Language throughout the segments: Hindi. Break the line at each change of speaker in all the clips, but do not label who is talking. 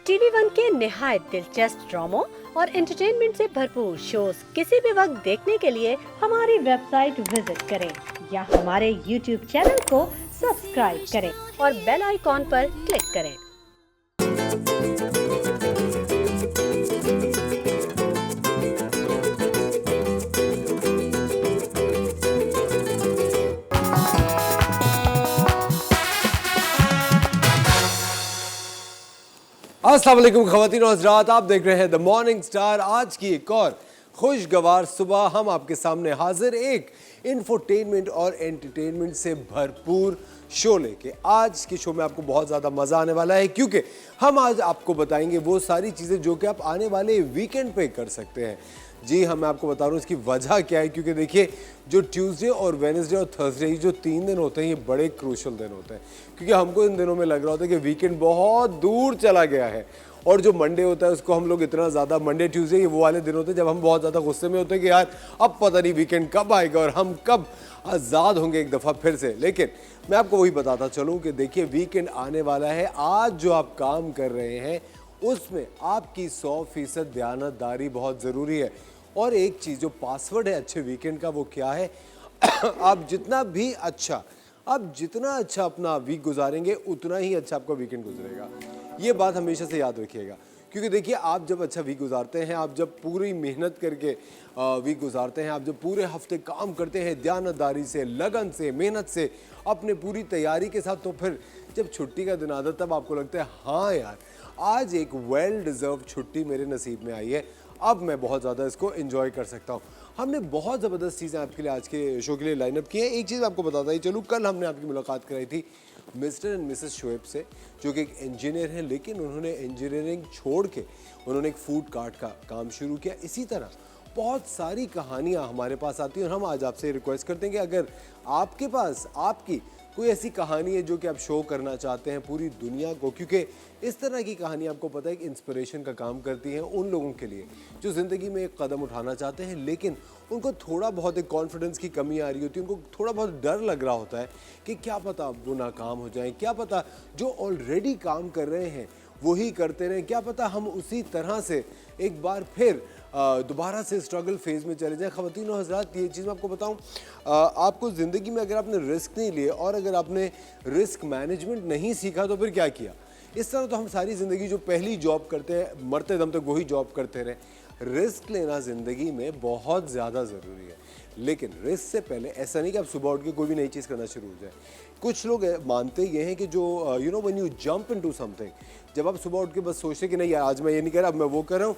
टीवी वन के निहायत दिलचस्प ड्रामों और एंटरटेनमेंट से भरपूर शोज किसी भी वक्त देखने के लिए हमारी वेबसाइट विजिट करें या हमारे यूट्यूब चैनल को सब्सक्राइब करें और बेल आइकॉन पर क्लिक करें।
अस्सलाम वालेकुम ख़वातीन और हज़रात, आप देख रहे हैं द मॉर्निंग स्टार। आज की एक और खुशगवार सुबह हम आपके सामने हाजिर एक इंफोटेनमेंट और एंटरटेनमेंट से भरपूर शो लेके। आज के शो में आपको बहुत ज़्यादा मज़ा आने वाला है क्योंकि हम आज आपको बताएंगे वो सारी चीज़ें जो कि आप आने वाले वीकेंड पे कर सकते हैं। जी हाँ, मैं आपको बता रहा हूँ इसकी वजह क्या है, क्योंकि देखिए जो ट्यूसडे और वेडनेसडे और थर्सडे ये जो 3 दिन होते हैं ये बड़े क्रूशल दिन होते हैं, क्योंकि हमको इन दिनों में लग रहा होता है कि वीकेंड बहुत दूर चला गया है। और जो मंडे होता है उसको हम लोग इतना ज़्यादा, मंडे ट्यूसडे ये वो वाले दिन होते हैं जब हम बहुत ज़्यादा गुस्से में होते हैं कि यार अब पता नहीं वीकेंड कब आएगा और हम कब आज़ाद होंगे एक दफ़ा फिर से। लेकिन मैं आपको वही बताता चलूँ कि देखिए वीकेंड आने वाला है। आज जो आप काम कर रहे हैं उसमें आपकी 100% दयानतदारी बहुत ज़रूरी है। और एक चीज़ जो पासवर्ड है अच्छे वीकेंड का वो क्या है आप जितना अच्छा अपना वीक गुजारेंगे उतना ही अच्छा आपका वीकेंड गुजरेगा। ये बात हमेशा से याद रखिएगा, क्योंकि देखिए आप जब अच्छा वीक गुजारते हैं, आप जब पूरी मेहनत करके वीक गुजारते हैं, आप जब पूरे हफ्ते काम करते हैं दयानतदारी से, लगन से, मेहनत से, अपने पूरी तैयारी के साथ, तो फिर जब छुट्टी का दिन आता है तब आपको लगता है हाँ यार आज एक वेल डिज़र्व छुट्टी मेरे नसीब में आई है, अब मैं बहुत ज़्यादा इसको एंजॉय कर सकता हूँ। हमने बहुत ज़बरदस्त चीज़ें आपके लिए आज के शो के लिए लाइनअप की है। एक चीज़ आपको बताता ही चलूँ, कल हमने आपकी मुलाकात कराई थी मिस्टर एंड मिसेस शोएब से, जो कि एक इंजीनियर हैं, लेकिन उन्होंने इंजीनियरिंग छोड़ के उन्होंने एक फूड कार्ट का काम शुरू किया। इसी तरह बहुत सारी कहानियाँ हमारे पास आती हैं और हम आज आपसे रिक्वेस्ट करते हैं कि अगर आपके पास आपकी कोई ऐसी कहानी है जो कि आप शो करना चाहते हैं पूरी दुनिया को, क्योंकि इस तरह की कहानी आपको पता है कि इंस्पिरेशन का काम करती हैं उन लोगों के लिए जो ज़िंदगी में एक कदम उठाना चाहते हैं, लेकिन उनको थोड़ा बहुत एक कॉन्फिडेंस की कमी आ रही होती है, उनको थोड़ा बहुत डर लग रहा होता है कि क्या पता वो नाकाम हो जाएं, क्या पता जो ऑलरेडी काम कर रहे हैं वही करते रहें, क्या पता हम उसी तरह से एक बार फिर दोबारा से स्ट्रगल फेज़ में चले जाएं। ख़वातीन और हज़रात, ये चीज़ मैं आपको बताऊं, आपको ज़िंदगी में अगर आपने रिस्क नहीं लिए और अगर आपने रिस्क मैनेजमेंट नहीं सीखा तो फिर क्या किया। इस तरह तो हम सारी ज़िंदगी जो पहली जॉब करते हैं मरते दम तक वही जॉब करते रहें। रिस्क लेना ज़िंदगी में बहुत ज़्यादा ज़रूरी है, लेकिन रिस्क से पहले ऐसा नहीं कि आप सुबह उठ के कोई भी नई चीज़ करना शुरू हो जाए। कुछ लोग मानते ये हैं कि जो when you jump into something, जब आप सुबह उठ के बस सोचते कि नहीं यार आज मैं ये नहीं कर रहा, अब मैं वो कर रहा हूँ,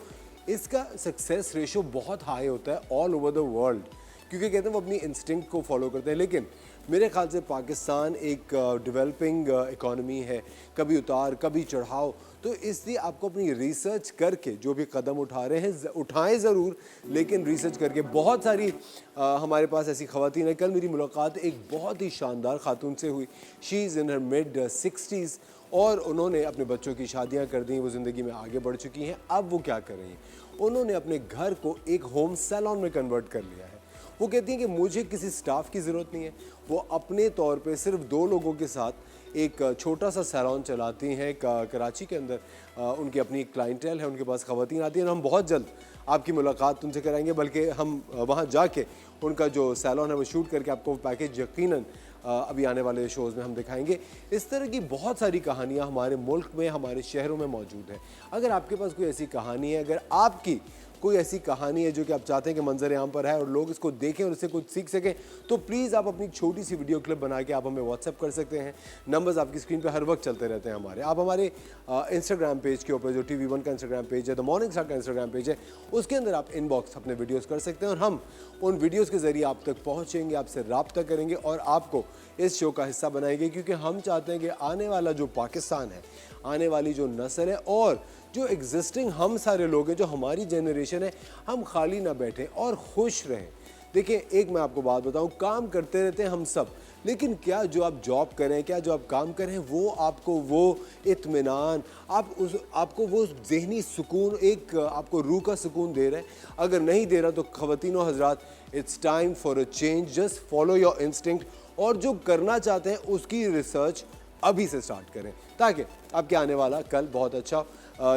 इसका सक्सेस रेशो बहुत हाई होता है ऑल ओवर द वर्ल्ड, क्योंकि कहते हैं वो अपनी इंस्टिंक्ट को फॉलो करते हैं। लेकिन मेरे ख्याल से पाकिस्तान एक डेवलपिंग इकॉनमी है, कभी उतार कभी चढ़ाव, तो इसलिए आपको अपनी रिसर्च करके जो भी कदम उठा रहे हैं उठाएं ज़रूर, लेकिन रिसर्च करके। बहुत सारी हमारे पास ऐसी ख़वातीन हैं। कल मेरी मुलाकात एक बहुत ही शानदार खातून से हुई। She is in her mid 60s और उन्होंने अपने बच्चों की शादियां कर दी, वो ज़िंदगी में आगे बढ़ चुकी हैं। अब वो क्या कर रही हैं, उन्होंने अपने घर को एक होम सैलून में कन्वर्ट कर लिया है। वो कहती हैं कि मुझे किसी स्टाफ की ज़रूरत नहीं है, वो अपने तौर पे सिर्फ 2 लोगों के साथ एक छोटा सा सैलून चलाती हैं कराची के अंदर। उनकी अपनी एक क्लाइंटेल है, उनके पास ख़वातीन आती हैं। हम बहुत जल्द आपकी मुलाकात उनसे कराएंगे, बल्कि हम वहाँ जाके उनका जो सैलून है वो शूट करके आपको पैकेज यकीनन अभी आने वाले शोज़ में हम दिखाएंगे। इस तरह की बहुत सारी कहानियाँ हमारे मुल्क में, हमारे शहरों में मौजूद है। अगर आपके पास कोई ऐसी कहानी है, अगर आपकी कोई ऐसी कहानी है जो कि आप चाहते हैं कि मंजर आम पर है और लोग इसको देखें और इससे कुछ सीख सकें, तो प्लीज़ आप अपनी छोटी सी वीडियो क्लिप बना के आप हमें व्हाट्सएप कर सकते हैं। नंबर्स आपकी स्क्रीन पर हर वक्त चलते रहते हैं हमारे। आप हमारे इंस्टाग्राम पेज के ऊपर, जो TV1 का इंस्टाग्राम पेज है, द मॉर्निंग स्टार का इंस्टाग्राम पेज है, उसके अंदर आप इनबॉक्स अपने वीडियोज़ कर सकते हैं और हम उन वीडियोज़ के ज़रिए आप तक पहुँचेंगे, आपसे रब्ता करेंगे और आपको इस शो का हिस्सा बनाएंगे, क्योंकि हम चाहते हैं कि आने वाला जो पाकिस्तान है, आने वाली जो नस्ल है और जो एग्जिस्टिंग हम सारे लोग हैं, जो हमारी जनरेशन है, हम खाली ना बैठें और खुश रहें। देखिए एक मैं आपको बात बताऊं, काम करते रहते हैं हम सब, लेकिन क्या जो आप जॉब करें, क्या जो आप काम करें वो आपको वो इत्मीनान, आपको वो ज़हनी सुकून, एक आपको रूह का सुकून दे रहे हैं? अगर नहीं दे रहा तो ख़वातीन और हज़रात, it's time for a change. Just follow your instinct और जो करना चाहते हैं उसकी रिसर्च अभी से स्टार्ट करें ताकि आपके आने वाला कल बहुत अच्छा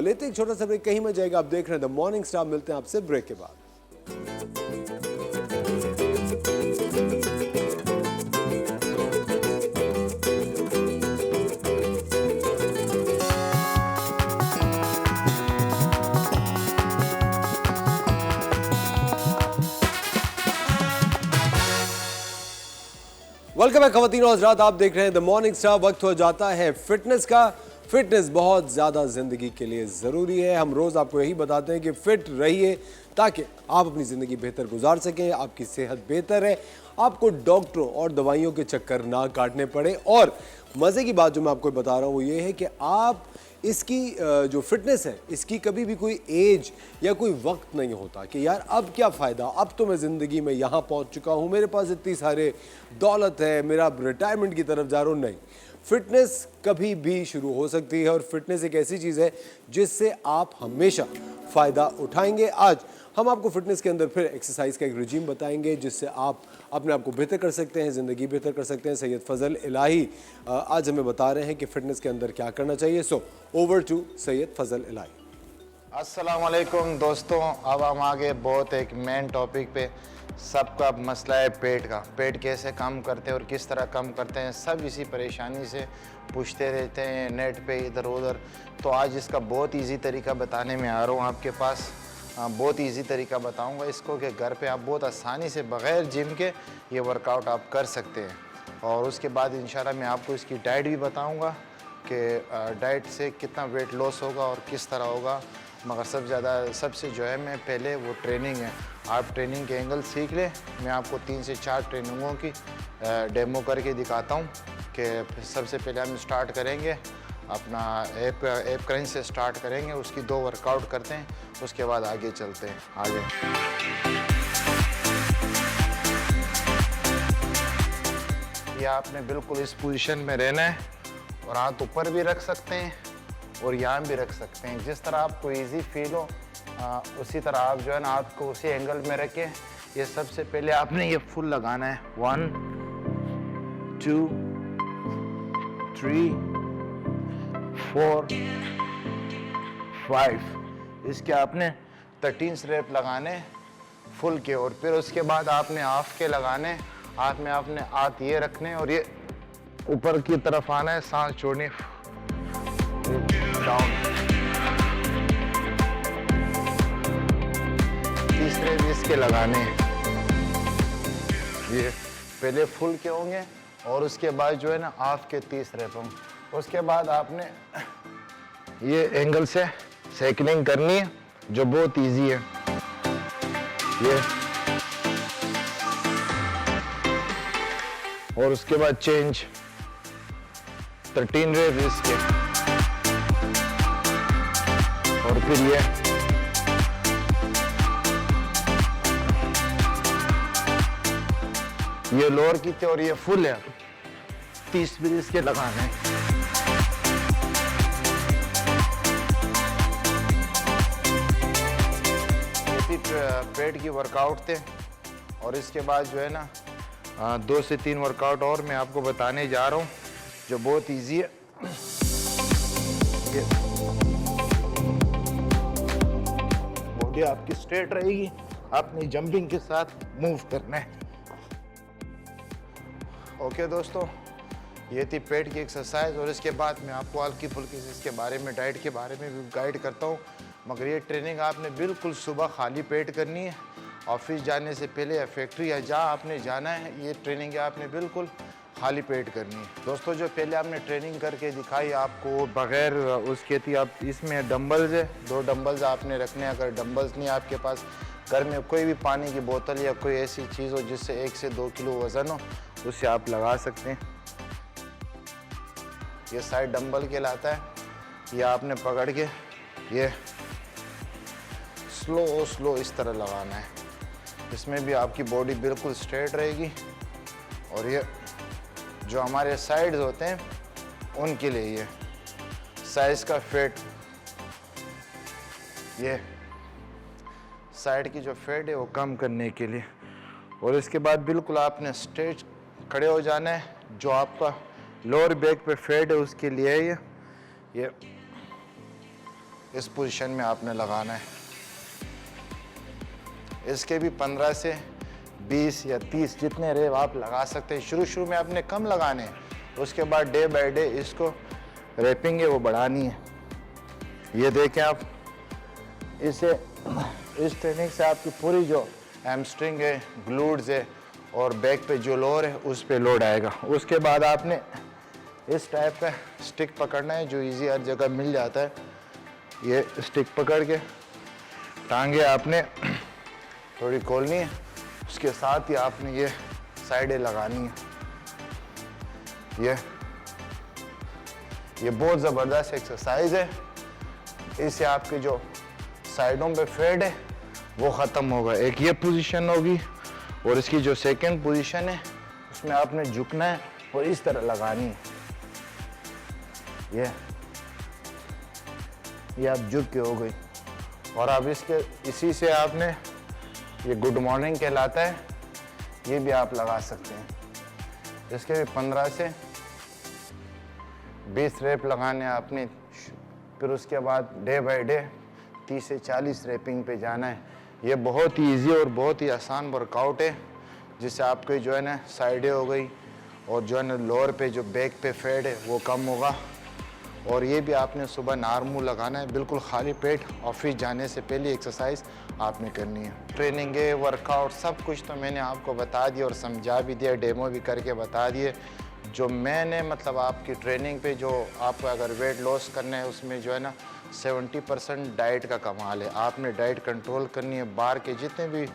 लेते एक छोटा सा ब्रेक, कहीं मत जाएगा। आप देख रहे हैं द मॉर्निंग स्टार, मिलते हैं आपसे ब्रेक के बाद। वेलकम है खवातीन और हज़रात, आप देख रहे हैं द मॉर्निंग स्टार। वक्त हो जाता है फिटनेस का। फिटनेस बहुत ज़्यादा ज़िंदगी के लिए ज़रूरी है। हम रोज़ आपको यही बताते हैं कि फ़िट रहिए ताकि आप अपनी ज़िंदगी बेहतर गुजार सकें, आपकी सेहत बेहतर है, आपको डॉक्टरों और दवाइयों के चक्कर ना काटने पड़े। और मज़े की बात जो मैं आपको बता रहा हूँ वो ये है कि आप इसकी जो फिटनेस है इसकी कभी भी कोई एज या कोई वक्त नहीं होता कि यार अब क्या फ़ायदा, अब तो मैं ज़िंदगी में यहाँ पहुँच चुका हूँ, मेरे पास इतनी सारे दौलत है, मेरा रिटायरमेंट की तरफ जा रहा हूँ। नहीं, फिटनेस कभी भी शुरू हो सकती है और फिटनेस एक ऐसी चीज़ है जिससे आप हमेशा फ़ायदा उठाएंगे। आज हम आपको फिटनेस के अंदर फिर एक्सरसाइज का एक रिजीम बताएंगे जिससे आप अपने आप को बेहतर कर सकते हैं, ज़िंदगी बेहतर कर सकते हैं। सैयद फजल इलाही आज हमें बता रहे हैं कि फ़िटनेस के अंदर क्या करना चाहिए। सो ओवर टू सैयद फजल इलाही।
अस्सलाम वालेकुम दोस्तों, अब हम आगे बहुत एक मेन टॉपिक पे। सबका मसला है पेट का। पेट कैसे कम करते हैं और किस तरह कम करते हैं, सब इसी परेशानी से पूछते रहते हैं नेट पे इधर उधर। तो आज इसका बहुत इजी तरीका बताने में आ रहा हूँ आपके पास। बहुत इजी तरीका बताऊंगा इसको कि घर पे आप बहुत आसानी से बग़ैर जिम के ये वर्कआउट आप कर सकते हैं। और उसके बाद इंशाल्लाह मैं आपको इसकी डाइट भी बताऊंगा कि डाइट से कितना वेट लॉस होगा और किस तरह होगा। मगर सबसे जो है मैं पहले वो ट्रेनिंग है, आप ट्रेनिंग के एंगल सीख लें। मैं आपको 3 से 4 ट्रेनिंगों की डेमो करके दिखाता हूँ कि सबसे पहले हम स्टार्ट करेंगे अपना ऐप क्रंच से स्टार्ट करेंगे, उसकी 2 वर्कआउट करते हैं, उसके बाद आगे चलते हैं आगे। ये आपने बिल्कुल इस पोजीशन में रहना है और हाथ ऊपर भी रख सकते हैं और यहाँ भी रख सकते हैं, जिस तरह आपको इजी फील हो उसी तरह आप जो है ना हाथ को उसी एंगल में रखें। ये सबसे पहले आपने ये फुल लगाना है, 1 2 3 4 5। इसके आपने 13 रेप लगाने फुल के, और फिर उसके बाद आपने हाफ के लगाने। हाथ में आपने हाथ ये रखने और ये ऊपर की तरफ आना है, सांस छोड़नी, डाउन। तीसरे भी इसके लगाने, ये पहले फुल के होंगे और उसके बाद जो है ना हाफ के 30 रेप होंगे। उसके बाद आपने ये एंगल से साइकिलिंग करनी है जो बहुत इजी है। ये और उसके बाद चेंज 13 रेप इसके, और फिर ये लोअर की थे और ये फुल है, 30 भी इसके लगाने हैं। पेट की वर्कआउट थे और इसके बाद जो है ना 2 से 3 वर्कआउट और मैं आपको बताने जा रहा हूँ जो बहुत इजी है। ये बॉडी आपकी स्ट्रेट रहेगी, आपने जंपिंग के साथ मूव करना है। ओके दोस्तों, ये थी पेट की एक्सरसाइज और इसके बाद मैं आपको हल्की फुल्की से इसके बारे में डाइट के बारे में भी गाइड करता हूँ। मगर ये ट्रेनिंग आपने बिल्कुल सुबह खाली पेट करनी है, ऑफिस जाने से पहले या फैक्ट्री या जहाँ आपने जाना है, ये ट्रेनिंग आपने बिल्कुल खाली पेट करनी है। दोस्तों जो पहले आपने ट्रेनिंग करके दिखाई आपको बगैर उसके थी, आप इसमें डंबल्स है, 2 डंबल्स आपने रखने हैं। अगर डंबल्स नहीं आपके पास, घर में कोई भी पानी की बोतल या कोई ऐसी चीज़ हो जिससे 1 से 2 किलो वज़न हो, उससे आप लगा सकते हैं। ये साइड डंबल कहलाता है। ये आपने पकड़ के ये स्लो इस तरह लगाना है। इसमें भी आपकी बॉडी बिल्कुल स्ट्रेट रहेगी। और ये जो हमारे साइड्स होते हैं उनके लिए ये साइज का फैट, ये साइड की जो फैट है वो कम करने के लिए। और इसके बाद बिल्कुल आपने स्ट्रेट खड़े हो जाना है। जो आपका लोअर बैक पे फेड है उसके लिए ये इस पोजीशन में आपने लगाना है। इसके भी 15 से 20 या 30 जितने रेप आप लगा सकते हैं। शुरू में आपने कम लगाने हैं, उसके बाद डे बाय डे इसको रैपिंग है वो बढ़ानी है। ये देखें आप, इस ट्रेनिंग से आपकी पूरी जो हैमस्ट्रिंग है, ग्लूट्स है और बैक पे जो लोअर है उस पे लोड आएगा। उसके बाद आपने इस टाइप का स्टिक पकड़ना है जो इजी हर जगह मिल जाता है। ये स्टिक पकड़ के टांगे आपने थोड़ी खोलनी है, उसके साथ ही आपने ये साइडें लगानी है। ये बहुत ज़बरदस्त एक्सरसाइज है। इससे आपके जो साइडों पे फेड है वो ख़त्म होगा। एक ये पोजीशन होगी और इसकी जो सेकंड पोजीशन है उसमें आपने झुकना है और इस तरह लगानी है। ये आप झुक के हो गई। और अब इसी से आपने ये गुड मॉर्निंग कहलाता है, ये भी आप लगा सकते हैं। इसके भी 15 से 20 रेप लगाने आपने, फिर उसके बाद डे बाय डे 30 से 40 रेपिंग पे जाना है। ये बहुत ही इजी और बहुत ही आसान वर्कआउट है, जिससे आपके जो है ना साइडें हो गई और जो है ना लोअर पे जो बैक पे फेड है वो कम होगा। और ये भी आपने सुबह नार मुँह लगाना है, बिल्कुल खाली पेट। ऑफिस जाने से पहले एक्सरसाइज आपने करनी है। ट्रेनिंग है, वर्कआउट, सब कुछ तो मैंने आपको बता दिया और समझा भी दिया, डेमो भी करके बता दिए। जो मैंने मतलब आपकी ट्रेनिंग पे जो आपको अगर वेट लॉस करना है उसमें जो है ना 70% डाइट का कमाल है। आपने डाइट कंट्रोल करनी है, बाहर के जितने भी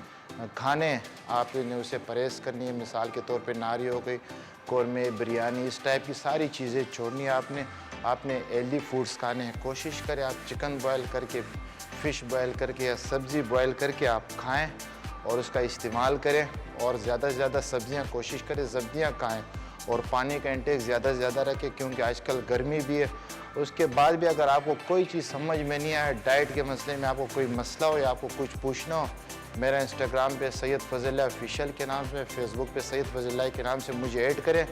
खाने हैं आपने उसे परहेज़ करनी है। मिसाल के तौर पे नारी हो गई, कौरमे, बिरयानी, इस टाइप की सारी चीज़ें छोड़नी है आपने हेल्दी फूड्स खाने हैं। कोशिश करें आप चिकन बॉयल करके, फ़िश बॉयल करके या सब्ज़ी बॉयल करके आप खाएं और उसका इस्तेमाल करें। और ज़्यादा से ज़्यादा सब्ज़ियाँ कोशिश करें सब्ज़ियाँ खाएं और पानी का इंटेक ज़्यादा से ज़्यादा रखें, क्योंकि आजकल गर्मी भी है। उसके बाद भी अगर आपको कोई चीज़ समझ में नहीं आए, डाइट के मसले में आपको कोई मसला हो या आपको कुछ पूछना हो, मेरा इंस्टाग्राम पे सैयद फजल्ला ऑफिशियल के नाम से, फेसबुक पे सैयद फजल्ला के नाम से मुझे ऐड करें।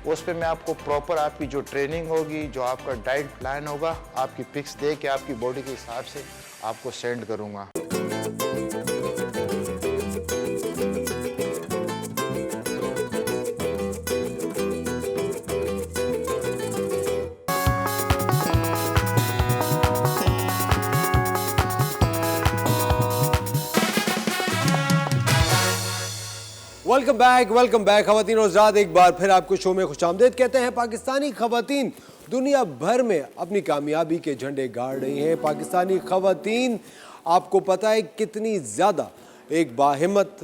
उस पे मैं आपको प्रॉपर आपकी जो ट्रेनिंग होगी, जो आपका डाइट प्लान होगा, आपकी पिक्स दे के आपकी बॉडी के हिसाब से आपको सेंड करूँगा।
वेलकम बैक खवातीन और हज़रात, एक बार फिर आपको शो में खुशामदीद कहते हैं। पाकिस्तानी खवातीन दुनिया भर में अपनी कामयाबी के झंडे गाड़ रही हैं। पाकिस्तानी खवातीन आपको पता है कितनी ज़्यादा एक बाहिम्मत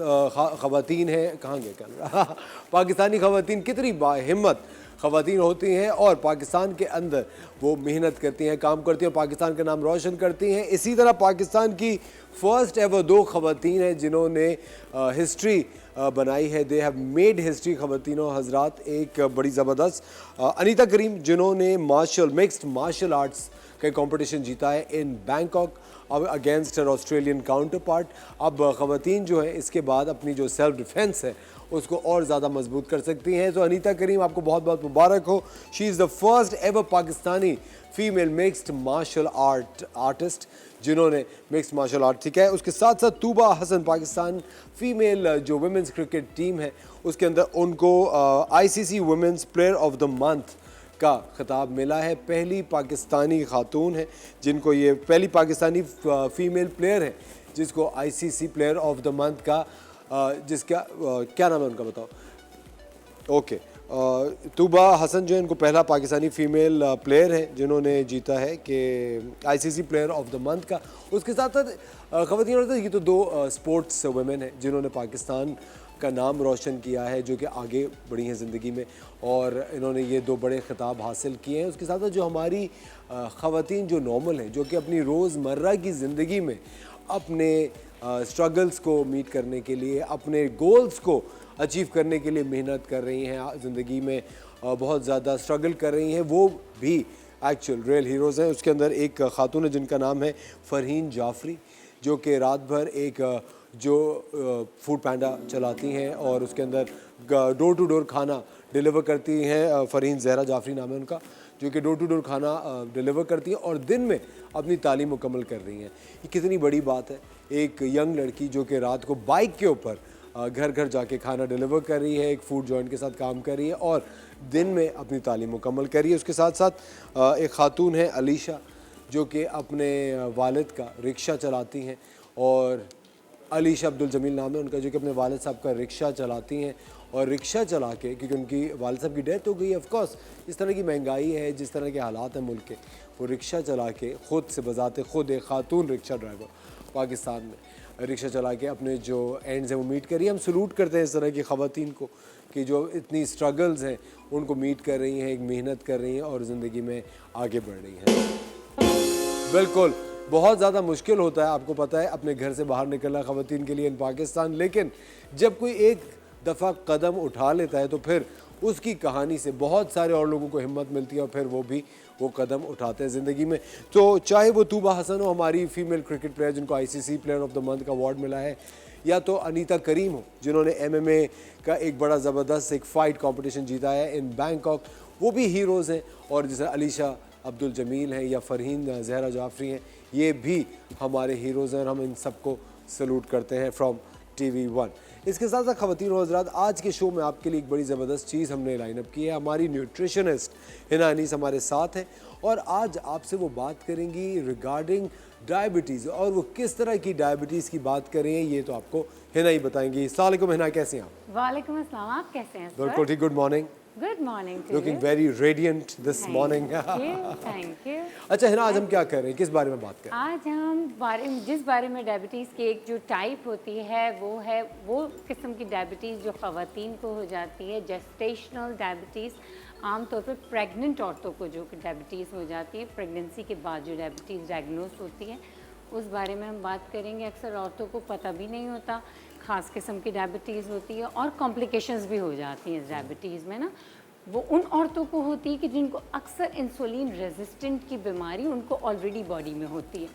खवातीन हैं। कहाँ गए कैमरा? पाकिस्तानी खवातीन कितनी बाहिम्मत खवातीन होती हैं और पाकिस्तान के अंदर वो मेहनत करती हैं, काम करती हैं, पाकिस्तान का नाम रोशन करती हैं। इसी तरह पाकिस्तान की फ़र्स्ट एवर 2 खवातीन हैं जिन्होंने हिस्ट्री बनाई है। दे हैव मेड हिस्ट्री खवातीनों हजरात। एक बड़ी ज़बरदस्त अनीता करीम जिन्होंने मिक्स्ड मार्शल आर्ट्स का कंपटीशन जीता है in Bangkok against her Australian counter part. अब खवातीन जो हैं इसके बाद अपनी जो सेल्फ डिफेंस है उसको और ज़्यादा मजबूत कर सकती हैं। तो अनीता करीम आपको बहुत बहुत मुबारक हो। She is the first ever Pakistani female mixed martial artist जिन्होंने मिक्स्ड मार्शल आर्ट सीखा है। उसके साथ साथ तूबा हसन, पाकिस्तान फीमेल जो वुमेंस क्रिकेट टीम है उसके अंदर उनको ICC women's player of the month का खिताब मिला है। पहली पाकिस्तानी खातून है जिनको ये, पहली पाकिस्तानी फीमेल प्लेयर है जिसको ICC player of the month का जिसका क्या नाम है उनका बताओ? ओके, तूबा हसन जो है इनको पहला पाकिस्तानी फ़ीमेल प्लेयर है जिन्होंने जीता है कि ICC player of the month का। उसके साथ साथ ख़वातीन और ये तो 2 स्पोर्ट्स वुमेन हैं जिन्होंने पाकिस्तान का नाम रोशन किया है, जो कि आगे बढ़ी हैं ज़िंदगी में और इन्होंने ये 2 बड़े ख़िताब हासिल किए हैं। उसके साथ साथ जो हमारी ख़वातीन जो नॉर्मल हैं, जो कि अपनी रोज़मर्रा की ज़िंदगी में अपने स्ट्रगल्स को मीट करने के लिए, अपने गोल्स को अचीव करने के लिए मेहनत कर रही हैं, ज़िंदगी में बहुत ज़्यादा स्ट्रगल कर रही हैं, वो भी एक्चुअल रियल हीरोज़ हैं। उसके अंदर एक खातून है जिनका नाम है फ़रहीन जाफरी, जो कि रात भर एक जो फूड पैंडा चलाती हैं और उसके अंदर डोर टू डोर खाना डिलीवर करती हैं, फ़रहीन ज़हरा जाफ़री नाम है उनका, जो कि डोर टू डोर खाना डिलीवर करती हैं और दिन में अपनी तालीम मुकम्मल कर रही हैं। ये कितनी बड़ी बात है, एक यंग लड़की जो कि रात को बाइक के ऊपर घर घर जाके खाना डिलीवर कर रही है, एक फूड जॉइंट के साथ काम कर रही है और दिन में अपनी तालीम मुकम्मल कर रही है। उसके साथ साथ एक ख़ातून है अलीशा, जो कि अपने वालिद का रिक्शा चलाती हैं, और अलीशा अब्दुल जमील नाम है उनका, जो कि अपने वालिद साहब का रिक्शा चलाती हैं। और रिक्शा चला के, क्योंकि उनकी वालिद साहब की डेथ हो गई है, ऑफ कोर्स इस तरह की महंगाई है, जिस तरह के हालात हैं मुल्क के, वो रिक्शा चला के ख़ुद से बजाते ख़ुद एक ख़ातून रिक्शा ड्राइवर पाकिस्तान में रिक्शा चला के अपने जो एंड्स हैं वो मीट करिए। हम सलूट करते हैं इस तरह की ख़वातीन को कि जो इतनी स्ट्रगल्स हैं उनको मीट कर रही हैं, एक मेहनत कर रही हैं और ज़िंदगी में आगे बढ़ रही हैं। बिल्कुल, बहुत ज़्यादा मुश्किल होता है, आपको पता है, अपने घर से बाहर निकलना ख़वातीन के लिए इन पाकिस्तान, लेकिन जब कोई एक दफ़ा कदम उठा लेता है तो फिर उसकी कहानी से बहुत सारे और लोगों को हिम्मत मिलती है और फिर वो भी वो कदम उठाते हैं ज़िंदगी में। तो चाहे वो तूबा हसन हो, हमारी फ़ीमेल क्रिकेट प्लेयर जिनको ICC player of the month का अवार्ड मिला है, या तो अनीता करीम हो जिन्होंने एमएमए का एक बड़ा ज़बरदस्त एक फ़ाइट कंपटीशन जीता है इन बैंकॉक, वो भी हीरोज़ हैं। और जैसे अलीशा अब्दुल जमील हैं या फ़रहीन ज़हरा जाफ़री हैं, ये भी हमारे हीरोज़ हैं और हम इन सबको सलूट करते हैं फ्रॉम TV1। इसके साथ साथ ख़वातीन और हज़रात, आज के शो में आपके लिए एक बड़ी ज़बरदस्त चीज़ हमने लाइन अप की है। हमारी न्यूट्रिशनिस्ट हिना अनीस हमारे साथ हैं और आज आपसे वो बात करेंगी रिगार्डिंग डायबिटीज़, और वो किस तरह की डायबिटीज़ की बात कर रही हैं ये तो आपको हिना ही बताएंगी। अस्सलाम वालेकुम हिना, कैसे हैं आप?
वालेकुम अस्सलाम, आप कैसे हैं?
बिल्कुल ठीक, good morning.
Good morning to
looking very radiant this morning.
Thank you.
अच्छा हिना, आज हम क्या कर रहे हैं, किस बारे में बात कर रहे हैं?
आज हम जिस बारे में डायबिटीज़ की एक जो टाइप होती है वो किस्म की डायबिटीज़ जो ख़वातीन को हो जाती है, जेस्टेशनल डायबिटीज़। आमतौर पर प्रेग्नेंट औरतों को जो कि डायबिटीज़ हो जाती है, प्रेगनेंसी के बाद जो डायबिटीज़ डायग्नोस होती है, उस बारे में हम बात करेंगे। अक्सर औरतों को पता भी नहीं होता, ख़ास किस्म की डायबिटीज़ होती है और कॉम्प्लिकेशंस भी हो जाती हैं इस डायबिटीज़ में ना। वो उन औरतों को होती है कि जिनको अक्सर इंसुलिन रेजिस्टेंट की बीमारी उनको ऑलरेडी बॉडी में होती है,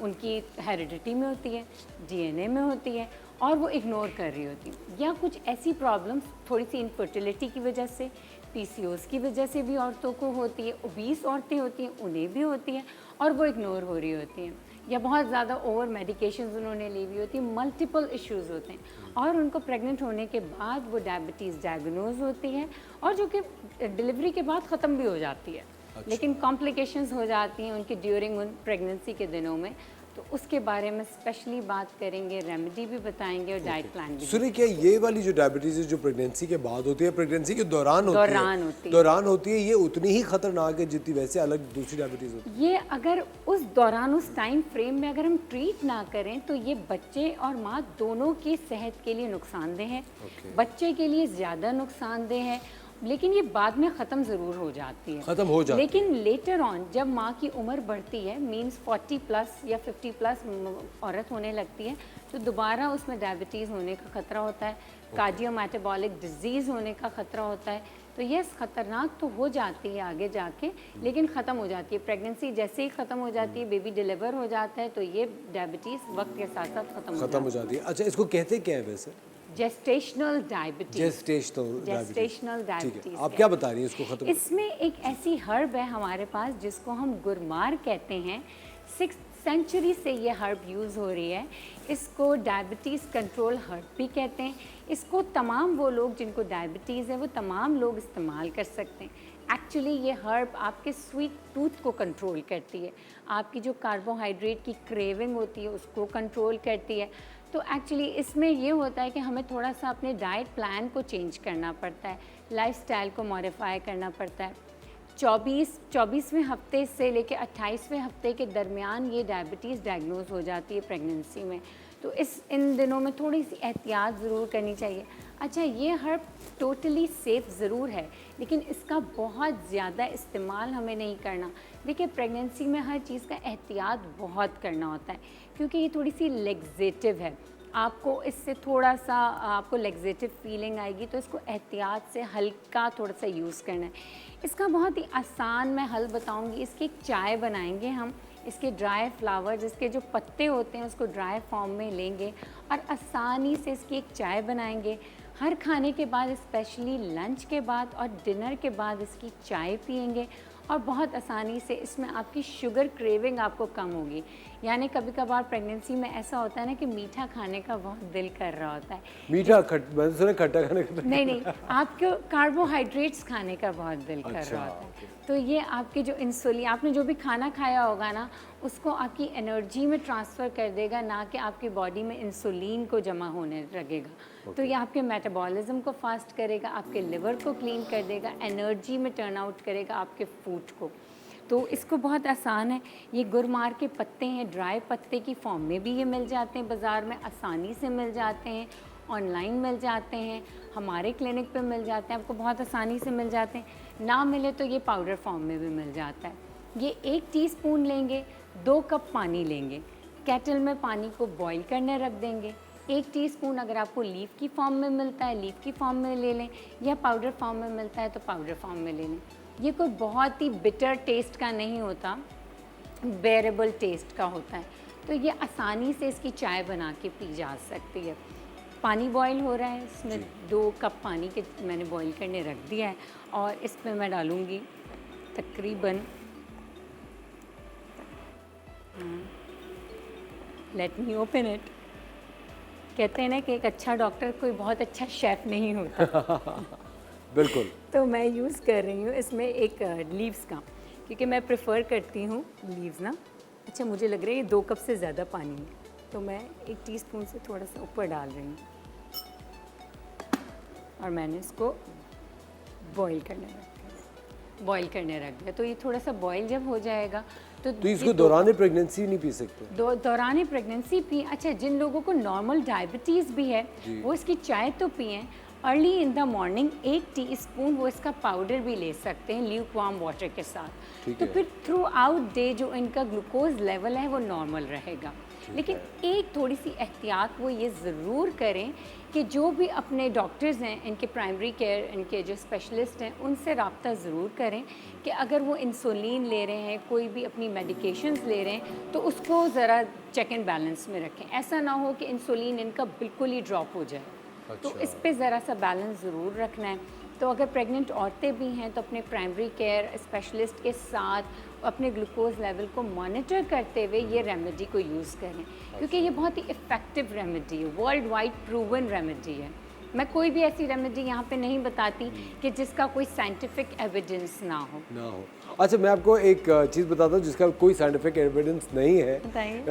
उनकी हेरिडिटी में होती है, डीएनए में होती है और वो इग्नोर कर रही होती है। या कुछ ऐसी प्रॉब्लम्स थोड़ी सी इनफर्टिलिटी की वजह से, पीसीओएस की वजह से भी औरतों को होती है, ओबीस औरतें होती हैं उन्हें भी होती है और वो इग्नोर हो रही होती हैं, या बहुत ज़्यादा ओवर मेडिकेशंस उन्होंने ली हुई होती है, मल्टीपल इश्यूज़ होते हैं और उनको प्रेग्नेंट होने के बाद वो डायबिटीज़ डायग्नोज होती है और जो कि डिलीवरी के बाद ख़त्म भी हो जाती है। लेकिन कॉम्प्लिकेशंस हो जाती हैं उनकी ड्यूरिंग उन प्रेगनेंसी के दिनों में, तो उसके बारे में स्पेशली बात करेंगे, रेमेडी भी बताएंगे और डाइट प्लान भी।
सुनिए, क्या ये वाली जो डायबिटीज़ है जो प्रेगनेंसी के बाद होती है, प्रेगनेंसी के दौरान होती है, ये उतनी ही खतरनाक है जितनी वैसे अलग दूसरी डायबिटीज़ होती है?
ये अगर उस दौरान, उस टाइम फ्रेम में अगर हम ट्रीट ना करें तो ये बच्चे और माँ दोनों की सेहत के लिए नुकसानदेह है। बच्चे के लिए ज़्यादा नुकसानदेह है, लेकिन ये बाद में ख़त्म ज़रूर हो जाती है,
ख़त्म हो जाती है।
लेकिन लेटर ऑन जब माँ की उम्र बढ़ती है, मीन्स 40 प्लस या 50 प्लस औरत होने लगती है, तो दोबारा उसमें डायबिटीज़ होने का ख़तरा होता है, कार्डियोमेटाबॉलिक डिजीज़ होने का ख़तरा होता है। तो ये ख़तरनाक तो हो जाती है आगे जाके, लेकिन ख़त्म हो जाती है। प्रेगनेंसी जैसे ही ख़त्म हो जाती है, बेबी डिलीवर हो जाता है, तो ये डायबिटीज़ वक्त के साथ साथ ख़त्म हो जाती है।
अच्छा, इसको कहते क्या है वैसे?
Gestational diabetes.
Gestational diabetes. आप क्या बता रही हैं इसको खत्म?
इसमें एक ऐसी हर्ब है हमारे पास जिसको हम गुरमार कहते हैं। 6th सेंचुरी से ये हर्ब यूज़ हो रही है। इसको डायबिटीज़ कंट्रोल हर्ब भी कहते हैं। इसको तमाम वो लोग जिनको डायबिटीज़ है वो तमाम लोग इस्तेमाल कर सकते हैं। एक्चुअली ये हर्ब आपके स्वीट टूथ को कंट्रोल करती है, आपकी जो कार्बोहाइड्रेट की क्रेविंग होती है उसको कंट्रोल करती है। तो एक्चुअली इसमें ये होता है कि हमें थोड़ा सा अपने डाइट प्लान को चेंज करना पड़ता है, लाइफस्टाइल को मॉडिफाई करना पड़ता है। 24वें हफ्ते से लेकर 28वें हफ्ते के दरमियान ये डायबिटीज़ डायग्नोज हो जाती है प्रेगनेंसी में, तो इन दिनों में थोड़ी सी एहतियात ज़रूर करनी चाहिए। अच्छा, ये हर्ब टोटली सेफ़ ज़रूर है, लेकिन इसका बहुत ज़्यादा इस्तेमाल हमें नहीं करना। देखिए, प्रेगनेंसी में हर चीज़ का एहतियात बहुत करना होता है, क्योंकि ये थोड़ी सी लेग्जेटिव है। आपको इससे थोड़ा सा आपको लेग्जेटिव फीलिंग आएगी, तो इसको एहतियात से हल्का थोड़ा सा यूज़ करना है। इसका बहुत ही आसान मैं हल बताऊंगी। इसकी एक चाय बनाएंगे हम। इसके ड्राई फ्लावर्स, इसके जो पत्ते होते हैं उसको ड्राई फॉर्म में लेंगे और आसानी से इसकी एक चाय बनाएंगे।
हर खाने के बाद, स्पेशली लंच के बाद और डिनर के बाद इसकी चाय पिएंगे और बहुत आसानी से इसमें आपकी शुगर क्रेविंग आपको कम होगी। यानी कभी कभार प्रेगनेंसी में ऐसा होता है ना कि मीठा खाने का बहुत दिल कर रहा होता है।
मीठा मैंने सुना खट्टा खाने का
नहीं, आपको कार्बोहाइड्रेट्स खाने का बहुत दिल कर
अच्छा,
रहा होता है। तो ये आपके जो इंसुलिन, आपने जो भी खाना खाया होगा ना, उसको आपकी एनर्जी में ट्रांसफ़र कर देगा, ना कि आपकी बॉडी में इंसुलिन को जमा होने लगेगा। तो ये आपके मेटाबॉलिज्म को फास्ट करेगा, आपके लिवर को क्लीन कर देगा, एनर्जी में टर्न आउट करेगा आपके फूड को। तो इसको बहुत आसान है। ये गुरमार के पत्ते हैं, ड्राई पत्ते की फॉर्म में भी ये मिल जाते हैं, बाज़ार में आसानी से मिल जाते हैं, ऑनलाइन मिल जाते हैं, हमारे क्लिनिक पे मिल जाते हैं, आपको बहुत आसानी से मिल जाते हैं। ना मिले तो ये पाउडर फॉर्म में भी मिल जाता है। ये 1 टीस्पून लेंगे, 2 कप पानी लेंगे, केटल में पानी को बॉईल करने रख देंगे। 1 टीस्पून अगर आपको लीफ की फॉर्म में मिलता है, लीफ की फॉर्म में ले लें, या पाउडर फॉर्म में मिलता है तो पाउडर फॉर्म में ले लें। ये कोई बहुत ही बिटर टेस्ट का नहीं होता, बेरेबल टेस्ट का होता है। तो ये आसानी से इसकी चाय बना के पी जा सकती है। पानी बॉईल हो रहा है, इसमें 2 कप पानी के मैंने बॉईल करने रख दिया है और इसमें मैं डालूँगी तकरीबन, लेट मी ओपन इट। कहते हैं ना कि एक अच्छा डॉक्टर कोई बहुत अच्छा शेफ़ नहीं होता।
बिल्कुल।
तो मैं यूज़ कर रही हूँ इसमें एक लीव्स का, क्योंकि मैं प्रेफर करती हूँ लीव्स ना। अच्छा, मुझे लग रहा है ये 2 कप से ज़्यादा पानी है, तो मैं 1 टीस्पून से थोड़ा सा ऊपर डाल रही हूँ और मैंने इसको बॉईल करने रख दिया। तो ये थोड़ा सा बॉईल जब हो जाएगा
तो इसको दौरान प्रेगनेंसी नहीं पी सकते?
दौरान प्रेगनेंसी पिए। अच्छा, जिन लोगों को नॉर्मल डायबिटीज़ भी है वो इसकी चाय तो पिएँ। Early in the morning 1 teaspoon वो इसका पाउडर भी ले सकते हैं ल्यूक वार्म वाटर के साथ। तो फिर थ्रू आउट डे जो इनका ग्लूकोज लेवल है वो नॉर्मल रहेगा। लेकिन एक थोड़ी सी एहतियात वो ये ज़रूर करें कि जो भी अपने डॉक्टर्स हैं, इनके प्राइमरी केयर, इनके जो स्पेशलिस्ट हैं, उनसे रब्ता ज़रूर करें कि अगर वो इंसुलिन ले रहे हैं, कोई भी अपनी मेडिकेशंस ले रहे हैं, तो उसको ज़रा चेक एंड बैलेंस में रखें। ऐसा ना हो कि इंसुलिन इनका बिल्कुल ही ड्रॉप हो जाए। तो इस पे ज़रा सा बैलेंस ज़रूर रखना है। तो अगर प्रेग्नेंट औरतें भी हैं तो अपने प्राइमरी केयर स्पेशलिस्ट के साथ अपने ग्लूकोज लेवल को मॉनिटर करते हुए ये रेमेडी को यूज़ करें, क्योंकि ये बहुत ही इफ़ेक्टिव रेमेडी है, वर्ल्ड वाइड प्रूवन रेमेडी है। मैं कोई भी ऐसी रेमेडी यहाँ पे नहीं बताती कि जिसका कोई साइंटिफिक एविडेंस ना हो।
अच्छा, मैं आपको एक चीज़ बताता हूँ जिसका कोई साइंटिफिक एविडेंस नहीं है।
बताइए।